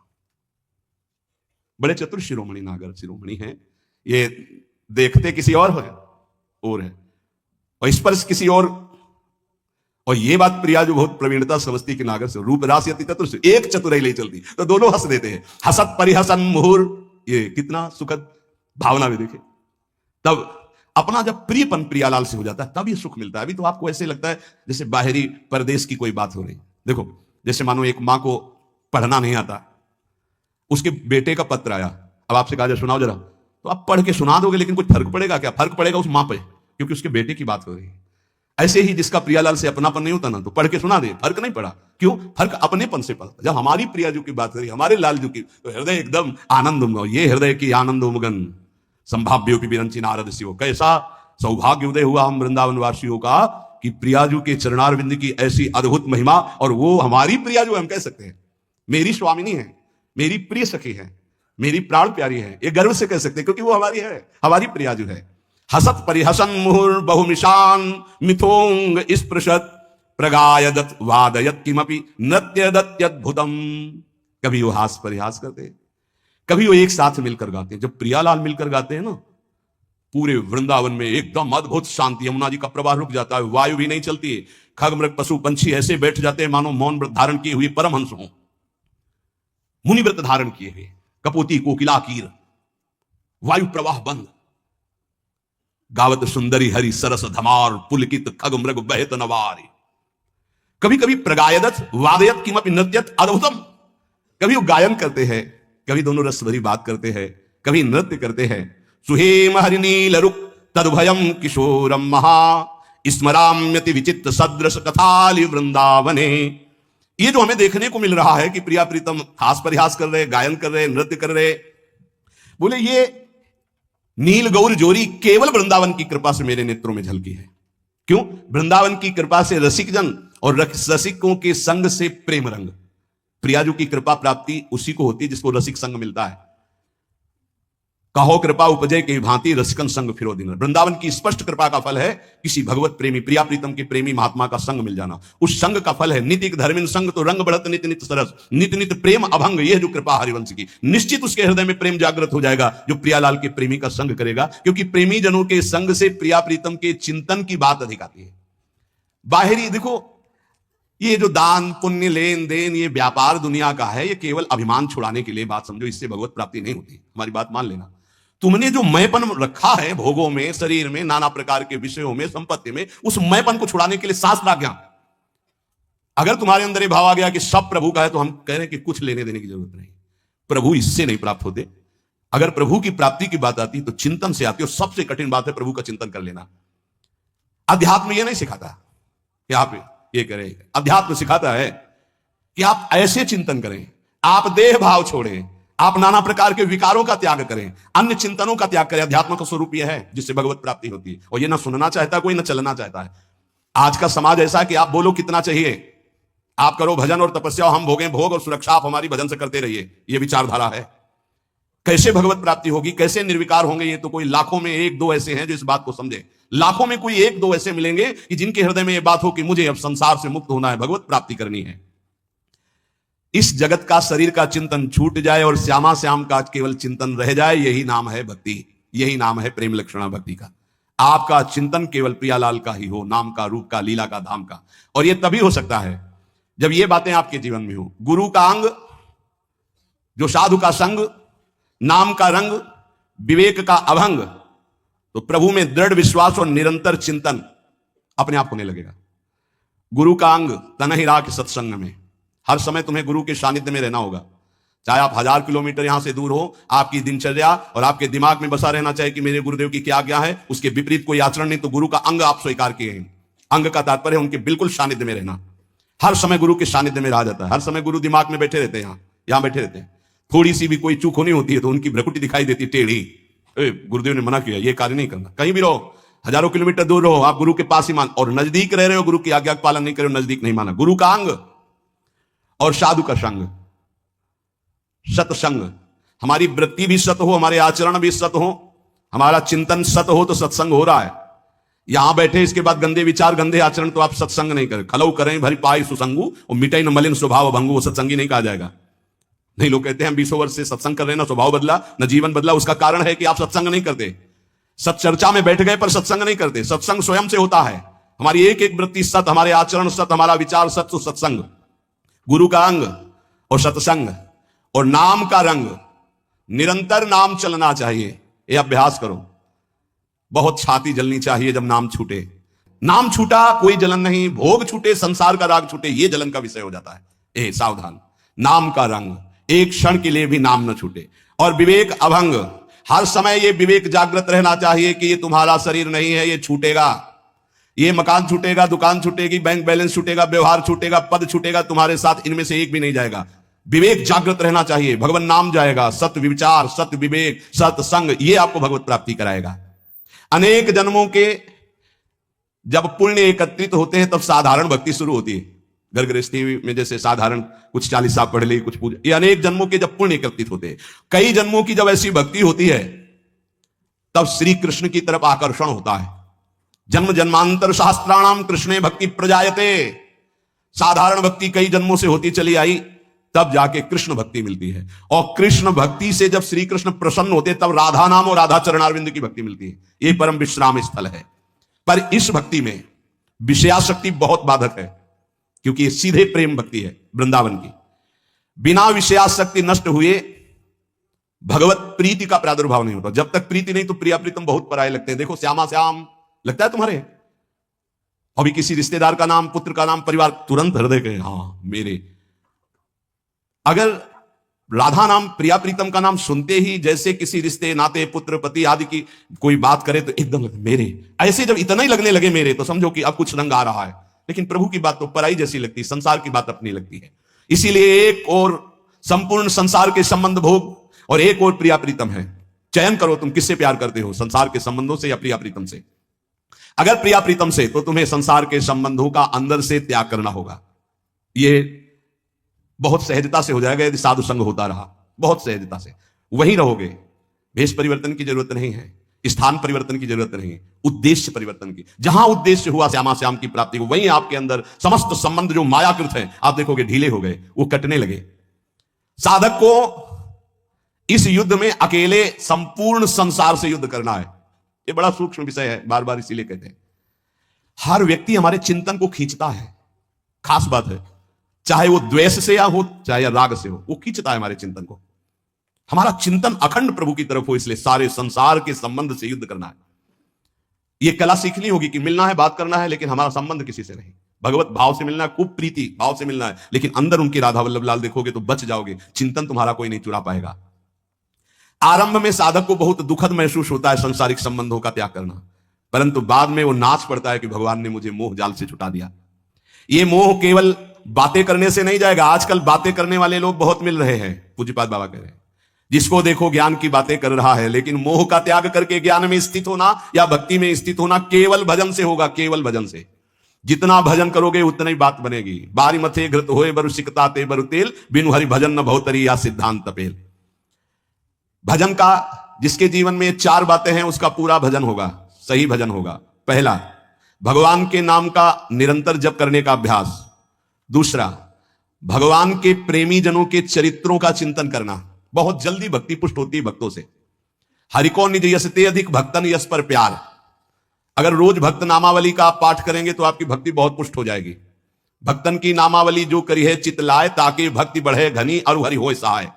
बड़े चतुर शिरोमणि नागर शिरोमणि हैं, ये देखते किसी और है और स्पर्श किसी और ये बात प्रियाजू बहुत प्रवीणता समझती कि नागर से रूप रास यति चतुर से एक चतुराई ले चलती, तो दोनों हंस देते हैं। हसत परिहसन मुहुर, ये कितना सुखद भावना भी देखे। तब अपना जब प्रियपन प्रियालाल से हो जाता है तब ये सुख मिलता है। अभी तो आपको ऐसे लगता है जैसे बाहरी परदेश की कोई बात हो रही। देखो जैसे मानो एक मां को पढ़ना नहीं आता, उसके बेटे का पत्र आया, अब आपसे कहा जाए सुनाओ जरा, तो आप पढ़ के सुना दोगे, लेकिन कुछ फर्क पड़ेगा क्या? फर्क पड़ेगा उस मां पे, क्योंकि उसके बेटे की बात हो रही है। ऐसे ही जिसका प्रियालाल से अपनापन नहीं होता ना, तो पढ़ के सुना दे, फर्क नहीं पड़ा। क्यों? फर्क अपनेपन से पड़ा। जब हमारी प्रियाजू की बात करी, हमारे लालजू की, तो हृदय एकदम आनंद उमगा। ये हृदय की आनंद उमगन संभाव्योपि विरंची नारद शिव। कैसा सौभाग्य उदय हुआ हम वृंदावन वासियों का कि प्रियाजू के चरणारविंद की ऐसी अद्भुत महिमा, और वो हमारी प्रियाजू हम कह सकते हैं, मेरी स्वामिनी है, मेरी प्रिय सखी है, मेरी प्राण प्यारी है, ये गर्व से कह सकते हैं, क्योंकि वो हमारी है, हमारी प्रियाजू है। हसत परिहसन मुहुर बहुमिशान मिथोंग स्पृशत प्रगायदत वादयत किमपि नृत्यदत्यद्भुतम। कभी वो हास परिहास करते, कभी वो एक साथ मिलकर गाते हैं। जब प्रियालाल मिलकर गाते हैं ना, पूरे वृंदावन में एकदम अद्भुत शांति, यमुना जी का प्रवाह रुक जाता है, वायु भी नहीं चलती है, खग मृग पशु पंछी ऐसे बैठ जाते हैं मानो मौन व्रत धारण किए हुए परमहंस हों, मुनि व्रत धारण किए हुए, कपोती कोकिला कीर, वायु प्रवाह बंद, गावत सुंदरी हरि सरस धमार पुलकित खग मृग बहत नवारी। कभी कभी प्रगायदत वादयत किमपि नृत्यत अद्भुतम, कभी वो गायन करते हैं, कभी दोनों रस भरी बात करते हैं, कभी नृत्य करते हैं। सुहेम हरिनील रुक तदुभयम किशोरम महा स्मराम्यति विचित्र सदृश कथाली वृंदावने। ये जो हमें देखने को मिल रहा है कि प्रिया प्रीतम हास परिहास कर रहे, गायन कर रहे, नृत्य कर रहे, बोले ये नील गौर जोरी केवल वृंदावन की कृपा से मेरे नेत्रों में झलकी है। क्यों? वृंदावन की कृपा से रसिक जन और रसिकों के संग से प्रेम रंग। प्रियाजू की कृपा प्राप्ति उसी को होती है जिसको रसिक संग मिलता है। कहो कृपा उपजय के भांति रसिकन संग फिरो दिन। वृंदावन की स्पष्ट कृपा का फल है किसी भगवत प्रेमी प्रिया प्रीतम के प्रेमी महात्मा का संग मिल जाना। उस संग का फल है नितिक धर्मिन संग तो रंग बढ़त नित नित सरस, नित नित प्रेम अभंग। यह जो कृपा हरिवंश की, निश्चित उसके हृदय में प्रेम जागृत हो जाएगा जो प्रियालाल के प्रेमी का संग करेगा, क्योंकि प्रेमी जनों के संग से प्रिया प्रीतम के चिंतन की बात अधिक आती है। बाहरी देखो, ये जो दान पुण्य लेन देन ये व्यापार दुनिया का है, ये केवल अभिमान छुड़ाने के लिए बात समझो, इससे भगवत प्राप्ति नहीं होती। हमारी बात मान लेना। तुमने जो मैपन रखा है भोगों में, शरीर में, नाना प्रकार के विषयों में, संपत्ति में, उस मैपन को छुड़ाने के लिए शास्त्र आज्ञा। अगर तुम्हारे अंदर ये भाव आ गया कि सब प्रभु का है, तो हम कह रहे हैं कि कुछ लेने देने की जरूरत नहीं। प्रभु इससे नहीं प्राप्त होते। अगर प्रभु की प्राप्ति की बात आती तो चिंतन से आती, और सबसे कठिन बात है प्रभु का चिंतन कर लेना। अध्यात्म ये नहीं सिखाता कि आप ये करें, अध्यात्म सिखाता है कि आप ऐसे चिंतन करें, आप देह भाव छोड़ें, आप नाना प्रकार के विकारों का त्याग करें, अन्य चिंतनों का त्याग करें। अध्यात्म का स्वरूप यह है जिससे भगवत प्राप्ति होती है, और ये ना सुनना चाहता कोई, ना चलना चाहता है। आज का समाज ऐसा है कि आप बोलो कितना चाहिए, आप करो भजन और तपस्या, हम भोगें भोग और सुरक्षा आप हमारी भजन से करते रहिए, ये विचारधारा है। कैसे भगवत प्राप्ति होगी, कैसे निर्विकार होंगे, ये तो कोई लाखों में एक दो ऐसे हैं जो इस बात को समझे। लाखों में कोई एक दो ऐसे मिलेंगे कि जिनके हृदय में यह बात हो कि मुझे अब संसार से मुक्त होना है, भगवत प्राप्ति करनी है। इस जगत का शरीर का चिंतन छूट जाए और श्यामा श्याम का केवल चिंतन रह जाए, यही नाम है भक्ति, यही नाम है प्रेम लक्षणा भक्ति का। आपका चिंतन केवल प्रियालाल का ही हो, नाम का, रूप का, लीला का, धाम का। और यह तभी हो सकता है जब ये बातें आपके जीवन में हो। गुरु का अंग, जो साधु का संग, नाम का रंग, विवेक का अभंग, तो प्रभु में दृढ़ विश्वास और निरंतर चिंतन अपने आप होने लगेगा। गुरु का अंग तन ही राख सत्संग में, हर समय तुम्हें गुरु के सानिध्य में रहना होगा। चाहे आप 1000 किलोमीटर यहां से दूर हो, आपकी दिनचर्या और आपके दिमाग में बसा रहना चाहिए कि मेरे गुरुदेव की क्या आज्ञा है, उसके विपरीत कोई आचरण नहीं, तो गुरु का अंग आप स्वीकार किए हैं। अंग का तात्पर्य उनके बिल्कुल सानिध्य में रहना, हर समय गुरु के सानिध्य में रहा जाता है। हर समय गुरु दिमाग में बैठे रहते हैं, यहां बैठे रहते हैं। थोड़ी सी भी कोई चूक होनी होती है तो उनकी भ्रकुटी दिखाई देती टेढ़ी, गुरुदेव ने मना किया, ये कार्य नहीं करना। कहीं भी रहो, हजारों किलोमीटर दूर रहो, आप गुरु के पास ही मान, और नजदीक रह रहे हो, गुरु की आज्ञा का पालन नहीं करे, नजदीक नहीं माना। गुरु का अंग और साधु का संग, सत्संग, हमारी वृत्ति भी सत हो, हमारे आचरण भी सत हो, हमारा चिंतन सत हो तो सत्संग हो रहा है। यहां बैठे इसके बाद गंदे विचार गंदे आचरण तो आप सत्संग नहीं करें। खलऊ करें भरी पाई सुसंगु और मिटाई न मलिन स्वभाव भंगु, वो सत्संगी नहीं कहा जाएगा। नहीं, लोग कहते हैं हम 20 वर्ष से सत्संग कर रहे हैं, ना स्वभाव बदला न जीवन बदला। उसका कारण है कि आप सत्संग नहीं करते, सत्चर्चा में बैठ गए पर सत्संग नहीं करते। सत्संग स्वयं से होता है, हमारी एक एक वृत्ति सत, हमारे आचरण सत, हमारा विचार सत, तो सत्संग गुरु का अंग और सत्संग और नाम का रंग। निरंतर नाम चलना चाहिए, ये अभ्यास करो। बहुत छाती जलनी चाहिए जब नाम छूटे। नाम छूटा कोई जलन नहीं, भोग छूटे संसार का राग छूटे, ये जलन का विषय हो जाता है। ए सावधान, नाम का रंग, एक क्षण के लिए भी नाम न छूटे। और विवेक अभंग, हर समय ये विवेक जागृत रहना चाहिए कि ये तुम्हारा शरीर नहीं है, ये छूटेगा। ये मकान छूटेगा, दुकान छूटेगी, बैंक बैलेंस छूटेगा, व्यवहार छूटेगा, पद छूटेगा, तुम्हारे साथ इनमें से एक भी नहीं जाएगा। विवेक जागृत रहना चाहिए, भगवान नाम जाएगा। सत्य विचार, सत्य विवेक, सत्संग, ये आपको भगवत प्राप्ति कराएगा। अनेक जन्मों के जब पुण्य एकत्रित होते हैं तब साधारण भक्ति शुरू होती है। घर गृहस्थी में जैसे साधारण कुछ 40 साल पढ़ ली, कुछ पूजा, ये अनेक जन्मों के जब पुण्य एकत्रित होते हैं, कई जन्मों की जब ऐसी भक्ति होती है तब श्री कृष्ण की तरफ आकर्षण होता है। जन्म जन्मांतर शास्त्राणाम कृष्णे भक्ति प्रजायते। साधारण भक्ति कई जन्मों से होती चली आई, तब जाके कृष्ण भक्ति मिलती है। और कृष्ण भक्ति से जब श्री कृष्ण प्रसन्न होते तब राधा नाम और राधा चरणारविंद की भक्ति मिलती है। ये परम विश्राम स्थल है। पर इस भक्ति में विषयाशक्ति बहुत बाधक है, क्योंकि ये सीधे प्रेम भक्ति है वृंदावन की। बिना विषयाशक्ति नष्ट हुए भगवत प्रीति का प्रादुर्भाव नहीं होता। जब तक प्रीति नहीं तो प्रिया प्रीतम बहुत पराये लगते हैं। देखो श्यामा श्याम लगता है तुम्हारे, अभी किसी रिश्तेदार का नाम, पुत्र का नाम, परिवार, तुरंत हृदय के हाँ मेरे। अगर राधा नाम, प्रिया प्रीतम का नाम सुनते ही जैसे किसी रिश्ते नाते, पुत्र पति आदि की कोई बात करे तो एकदम मेरे, ऐसे जब इतना ही लगने लगे मेरे, तो समझो कि अब कुछ रंग आ रहा है। लेकिन प्रभु की बात तो पराई जैसी लगती, संसार की बात अपनी लगती है। इसीलिए एक और संपूर्ण संसार के संबंध भोग और एक और प्रिया प्रीतम है। चयन करो तुम किससे प्यार करते हो, संसार के संबंधों से या प्रिया प्रीतम से। अगर प्रिया प्रीतम से, तो तुम्हें संसार के संबंधों का अंदर से त्याग करना होगा। ये बहुत सहजता से हो जाएगा यदि साधु संग होता रहा, बहुत सहजता से वहीं रहोगे। भेष परिवर्तन की जरूरत नहीं है, स्थान परिवर्तन की जरूरत नहीं है, उद्देश्य परिवर्तन की। जहां उद्देश्य हुआ श्यामा श्याम की प्राप्ति को, वहीं आपके अंदर समस्त संबंध जो मायाकृत है आप देखोगे ढीले हो गए, वो कटने लगे। साधक को इस युद्ध में अकेले संपूर्ण संसार से युद्ध करना है। ये बड़ा सूक्ष्म विषय है, बार बार इसीलिए कहते हैं। हर व्यक्ति हमारे चिंतन को खींचता है, खास बात है, चाहे वो द्वेष से या हो चाहे राग से हो, वो खींचता है हमारे चिंतन को। हमारा चिंतन अखंड प्रभु की तरफ हो, इसलिए सारे संसार के संबंध से युद्ध करना है। ये कला सीखनी होगी कि मिलना है, बात करना है, लेकिन हमारा संबंध किसी से नहीं। भगवत भाव से मिलना है, खूब प्रीति भाव से मिलना है, लेकिन अंदर उनकी राधा वल्लभ लाल देखोगे तो बच जाओगे। चिंतन तुम्हारा कोई नहीं चुरा पाएगा। आरंभ में साधक को बहुत दुखद महसूस होता है संसारिक संबंधों का त्याग करना, परंतु बाद में वो नाच पड़ता है कि भगवान ने मुझे मोह जाल से छुटा दिया। ये मोह केवल बातें करने से नहीं जाएगा। आजकल बातें करने वाले लोग बहुत मिल रहे हैं, पूज्यपाद बाबा कह रहे हैं। जिसको देखो ज्ञान की बातें कर रहा है, लेकिन मोह का त्याग करके ज्ञान में स्थित होना या भक्ति में स्थित होना केवल भजन से होगा, केवल भजन से। जितना भजन करोगे उतना ही बात बनेगी। बारी मथे घृत होए बरु सिकता ते बरु तेल, बिनु हरि भजन न भवतरी या सिद्धांत तपेल। भजन का जिसके जीवन में 4 बातें हैं उसका पूरा भजन होगा, सही भजन होगा। पहला, भगवान के नाम का निरंतर जप करने का अभ्यास। दूसरा, भगवान के प्रेमी जनों के चरित्रों का चिंतन करना। बहुत जल्दी भक्ति पुष्ट होती है भक्तों से। हरिको निज यसते अधिक भक्तन यश पर प्यार। अगर रोज भक्त नामावली का आप पाठ करेंगे तो आपकी भक्ति बहुत पुष्ट हो जाएगी। भक्तन की नामावली जो करी है चित लाए, ताकि भक्ति बढ़े घनी और हरि होए सहाय।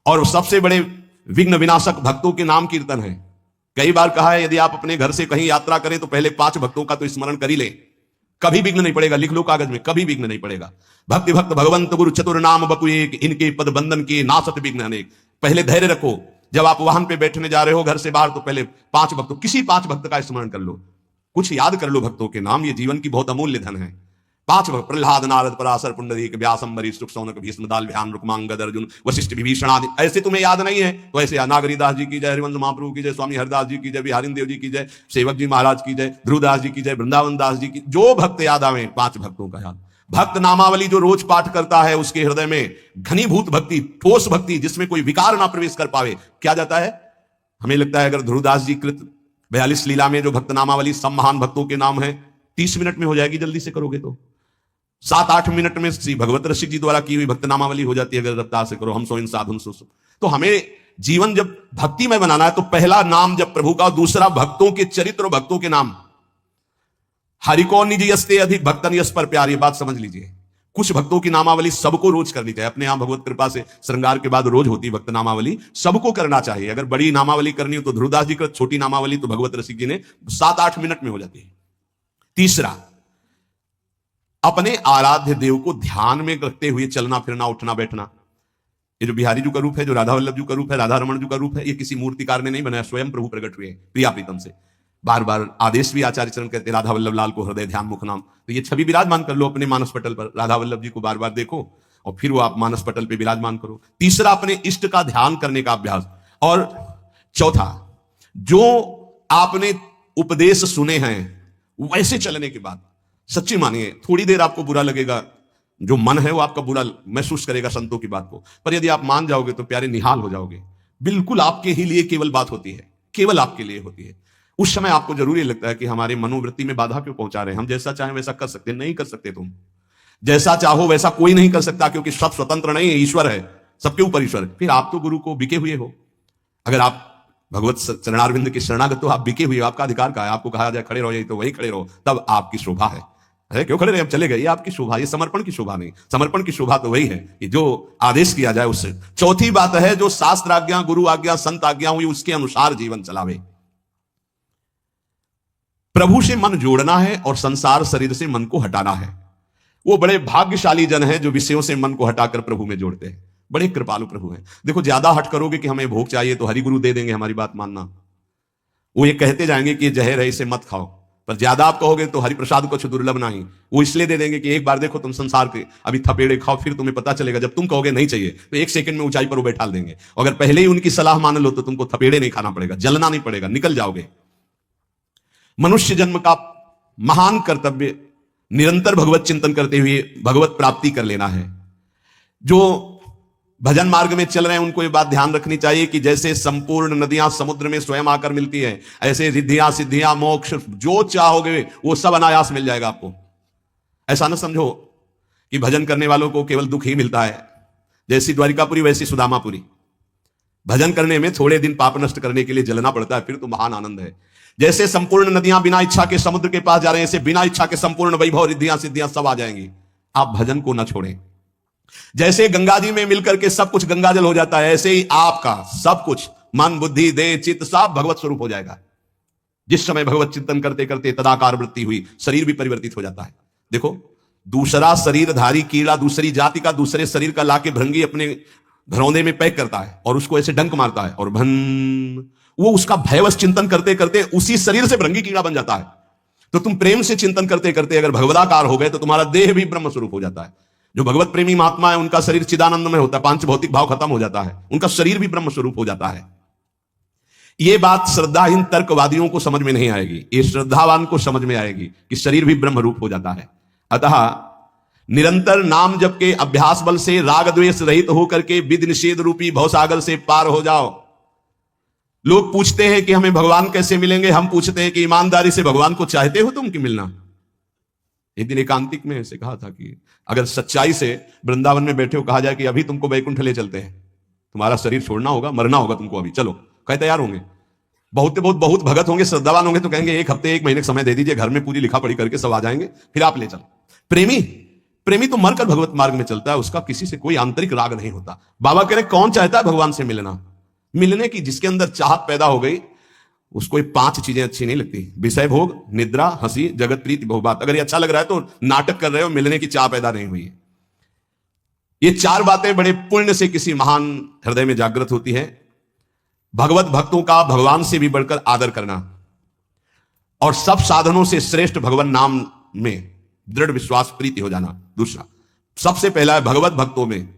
और सबसे बड़े विघ्न विनाशक भक्तों के नाम कीर्तन है। कई बार कहा है यदि आप अपने घर से कहीं यात्रा करें तो पहले 5 भक्तों का तो स्मरण कर ही लें, कभी विघ्न नहीं पड़ेगा। लिख लो कागज में, कभी विघ्न नहीं पड़ेगा। भक्ति भक्त भगवंत गुरु चतुर नाम बपु एक, इनके पद बंधन के नासत विघ्न अनेक। पहले धैर्य रखो। जब आप वाहन पे बैठने जा रहे हो घर से बाहर, तो पहले 5 भक्तों, किसी 5 भक्त का स्मरण कर लो, कुछ याद कर लो भक्तों के नाम। ये जीवन की बहुत अमूल्य धन है। 5 भक्त, प्रहलाद नारद पराशर पुंडरीक व्यास अम्बरीश शुक शौनक भीष्म दाल ध्यान रुक्मांगद अर्जुन वशिष्ठ विभीषण आदि। ऐसे तुम्हें याद नहीं है तो ऐसे नागरीदास जी की जय, हरिवंश महाप्रभु की जय, स्वामी हरिदास जी की जय, बिहारी देव जी की जय, सेवक जी महाराज की जय, ध्रुवदास जी की जय, वृंदावन दास जी की। जो भक्त याद आवे 5 भक्तों का याद। भक्त नामावली जो रोज पाठ करता है उसके हृदय में घनीभूत भक्ति, ठोस भक्ति, जिसमें कोई विकार ना प्रवेश कर पावे, क्या जाता है? हमें लगता है अगर ध्रुवदास जी कृत 42 लीला में जो भक्त नामावली सब महान भक्तों के नाम है 30 मिनट में हो जाएगी, जल्दी से करोगे तो 7-8 मिनट में श्री भगवत रसिक जी द्वारा की हुई भक्त नामावली हो जाती है अगर रफ्तार से करो। हम सो इन साधुन सो। तो हमें जीवन जब भक्ति में बनाना है तो पहला नाम जब प्रभु का, दूसरा भक्तों के चरित्र और भक्तों के नाम। हरिको निज यस्ते अधिक भक्तन यस पर प्यार, ये बात समझ लीजिए। कुछ भक्तों की नामावली सबको रोज करनी चाहिए, अपने यहां भगवत कृपा से श्रृंगार के बाद रोज होती भक्त नामावली, सबको करना चाहिए। अगर बड़ी नामावली करनी हो तो ध्रुवदास जी का, छोटी नामावली तो भगवत रसिक जी ने 7-8 मिनट में हो जाती है। तीसरा, अपने आराध्य देव को ध्यान में रखते हुए चलना फिरना उठना बैठना। ये जो बिहारी जी का रूप है, जो राधा वल्लभ जी का रूप है, राधा रमण जी का रूप है, ये किसी मूर्तिकार ने नहीं बनाया, स्वयं प्रभु प्रकट हुए प्रिया प्रीतम से। बार बार आदेश भी आचार्य चरण कहते राधा वल्लभ लाल को हृदय ध्यान मुख नाम। तो ये छवि विराजमान कर लो अपने मानस पटल पर, राधा वल्लभ जी को बार बार देखो और फिर वो आप मानस पटल पे विराजमान करो। तीसरा, अपने इष्ट का ध्यान करने का अभ्यास। और चौथा, जो आपने उपदेश सुने हैं वैसे चलने के बाद, सच्ची मानिए थोड़ी देर आपको बुरा लगेगा, जो मन है वो आपका बुरा महसूस करेगा संतों की बात को, पर यदि आप मान जाओगे तो प्यारे निहाल हो जाओगे। बिल्कुल आपके ही लिए केवल बात होती है, केवल आपके लिए होती है। उस समय आपको जरूरी लगता है कि हमारे मनोवृत्ति में बाधा क्यों पहुंचा रहे हैं, हम जैसा चाहें वैसा कर सकते, नहीं कर सकते। तुम जैसा चाहो वैसा कोई नहीं कर सकता, क्योंकि सब स्वतंत्र नहीं है, ईश्वर है, सबके ऊपर ईश्वर। फिर आप तो गुरु को बिके हुए हो। अगर आप भगवत चरणारविंद के शरणागत हो, आप बिके हुए हो, आपका अधिकार का है। आपको कहा जाए खड़े रहो, यही तो वही खड़े रहो, तब आपकी शोभा है। अरे क्यों खड़े रहे, अब चले गए, ये आपकी शोभा, ये समर्पण की शोभा नहीं। समर्पण की शोभा तो वही है कि जो आदेश किया जाए उससे। चौथी बात है, जो शास्त्र आज्ञा, गुरु आज्ञा, संत आज्ञा हुई उसके अनुसार जीवन चलावे। प्रभु से मन जोड़ना है और संसार शरीर से मन को हटाना है। वो बड़े भाग्यशाली जन हैं जो विषयों से मन को हटाकर प्रभु में जोड़ते हैं। बड़े कृपालु प्रभु हैं। देखो, ज्यादा हट करोगे कि हमें भोग चाहिए तो हरि गुरु दे देंगे, हमारी बात मानना। वो ये कहते जाएंगे कि जहर है इसे मत खाओ, पर ज्यादा आप कहोगे तो हरिप्रसाद कुछ दुर्लभ नहीं, वो इसलिए दे देंगे कि एक बार देखो तुम संसार के अभी थपेड़े खाओ, फिर तुम्हें पता चलेगा। जब तुम कहोगे नहीं चाहिए तो 1 सेकंड में ऊंचाई पर वो बैठा देंगे। अगर पहले ही उनकी सलाह मान लो तो तुमको थपेड़े नहीं खाना पड़ेगा, जलना नहीं पड़ेगा, निकल जाओगे। मनुष्य जन्म का महान कर्तव्य निरंतर भगवत चिंतन करते हुए भगवत प्राप्ति कर लेना है। जो भजन मार्ग में चल रहे हैं उनको ये बात ध्यान रखनी चाहिए कि जैसे संपूर्ण नदियां समुद्र में स्वयं आकर मिलती हैं, ऐसे रिद्धियां सिद्धियां मोक्ष जो चाहोगे वो सब अनायास मिल जाएगा आपको। ऐसा न समझो कि भजन करने वालों को केवल दुख ही मिलता है। जैसी द्वारिकापुरी वैसी सुदामापुरी। भजन करने में थोड़े दिन पाप नष्ट करने के लिए जलना पड़ता है, फिर तो महान आनंद है। जैसे संपूर्ण नदियां बिना इच्छा के समुद्र के पास जा रहे हैं, ऐसे बिना इच्छा के संपूर्ण वैभव रिद्धियां सिद्धियां सब आ जाएंगी। आप भजन को न छोड़ें। जैसे गंगा जी में मिलकर के सब कुछ गंगाजल हो जाता है, ऐसे ही आपका सब कुछ मन बुद्धि देह चित्त सब भगवत स्वरूप हो जाएगा। जिस समय भगवत चिंतन करते करते तदाकार वृत्ति हुई, शरीर भी परिवर्तित हो जाता है। देखो, दूसरा शरीरधारी कीड़ा दूसरी जाति का दूसरे शरीर का लाके भृंगी अपने घरौंदे में पैक करता है और उसको ऐसे डंक मारता है और भन, वो उसका भयवश चिंतन करते करते उसी शरीर से भृंगी कीड़ा बन जाता है। तो तुम प्रेम से चिंतन करते करते अगर भगवदाकार हो गए तो तुम्हारा देह भी ब्रह्म स्वरूप हो जाता है। जो भगवत प्रेमी महात्मा है उनका शरीर चिदानंद में होता है, पांच भौतिक भाव खत्म हो जाता है, उनका शरीर भी ब्रह्म स्वरूप हो जाता है। ये बात श्रद्धाहीन तर्कवादियों को समझ में नहीं आएगी, ये श्रद्धावान को समझ में आएगी कि शरीर भी ब्रह्म रूप हो जाता है। अतः निरंतर नाम जप के अभ्यास बल से राग द्वेष रहित होकर के विधि निषेध रूपी भवसागर से पार हो जाओ। लोग पूछते हैं कि हमें भगवान कैसे मिलेंगे, हम पूछते हैं कि ईमानदारी से भगवान को चाहते हो तुम कि मिलना। एक दिन एकांतिक में ऐसे कहा था कि अगर सच्चाई से वृंदावन में बैठे हो, कहा जाए कि अभी तुमको वैकुंठ ले चलते हैं, तुम्हारा शरीर छोड़ना होगा, मरना होगा तुमको अभी, चलो, कहे तैयार होंगे। बहुत भगत होंगे, श्रद्धावान होंगे तो कहेंगे 1 हफ्ते 1 महीने का समय दे दीजिए, घर में पूरी लिखा पढ़ी करके सब आ जाएंगे, फिर आप ले चलो। प्रेमी तो मरकर भगवत मार्ग में चलता है, उसका किसी से कोई आंतरिक राग नहीं होता। बाबा कह रहे कौन चाहता है भगवान से मिलना, मिलने की जिसके अंदर चाहत पैदा हो गई उसको 5 चीजें अच्छी नहीं लगती, विषय भोग, निद्रा, हंसी, जगत प्रीति, बहुबात। अगर ये अच्छा लग रहा है तो नाटक कर रहे हो, मिलने की चाह पैदा नहीं हुई है। ये 4 बातें बड़े पुण्य से किसी महान हृदय में जागृत होती है। भगवत भक्तों का भगवान से भी बढ़कर आदर करना और सब साधनों से श्रेष्ठ भगवान नाम में दृढ़ विश्वास प्रीति हो जाना। दूसरा, सबसे पहला है भगवत भक्तों में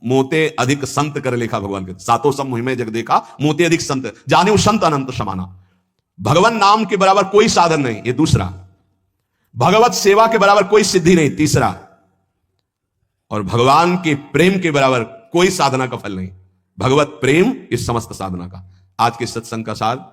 मोते अधिक संत कर लेखा। भगवान के 7 सब मुहिम जग देखा, मोते अधिक संत जाने संत अनंत समाना। भगवान नाम के बराबर कोई साधन नहीं, ये दूसरा। भगवत सेवा के बराबर कोई सिद्धि नहीं, तीसरा, और भगवान के प्रेम के बराबर कोई साधना का फल नहीं। भगवत प्रेम इस समस्त साधना का। आज के सत्संग का सार,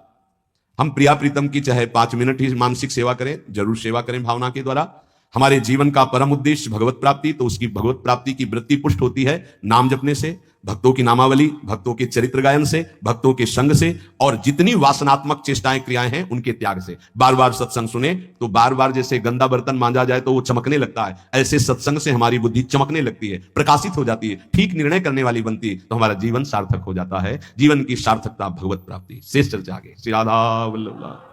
हम प्रिया प्रीतम की चाहे 5 मिनट ही मानसिक सेवा करें, जरूर सेवा करें भावना के द्वारा। हमारे जीवन का परम उद्देश्य भगवत प्राप्ति, तो उसकी भगवत प्राप्ति की वृत्ति पुष्ट होती है नाम जपने से, भक्तों की नामावली, भक्तों के चरित्र गायन से, भक्तों के संग से, और जितनी वासनात्मक चेष्टाएं क्रियाएं हैं उनके त्याग से। बार बार सत्संग सुने तो बार बार जैसे गंदा बर्तन मांजा जाए तो वो चमकने लगता है, ऐसे सत्संग से हमारी बुद्धि चमकने लगती है, प्रकाशित हो जाती है, ठीक निर्णय करने वाली बनती है, तो हमारा जीवन सार्थक हो जाता है। जीवन की सार्थकता भगवत प्राप्ति। शेष चर्चा आगे। श्री राधा वल्लभ।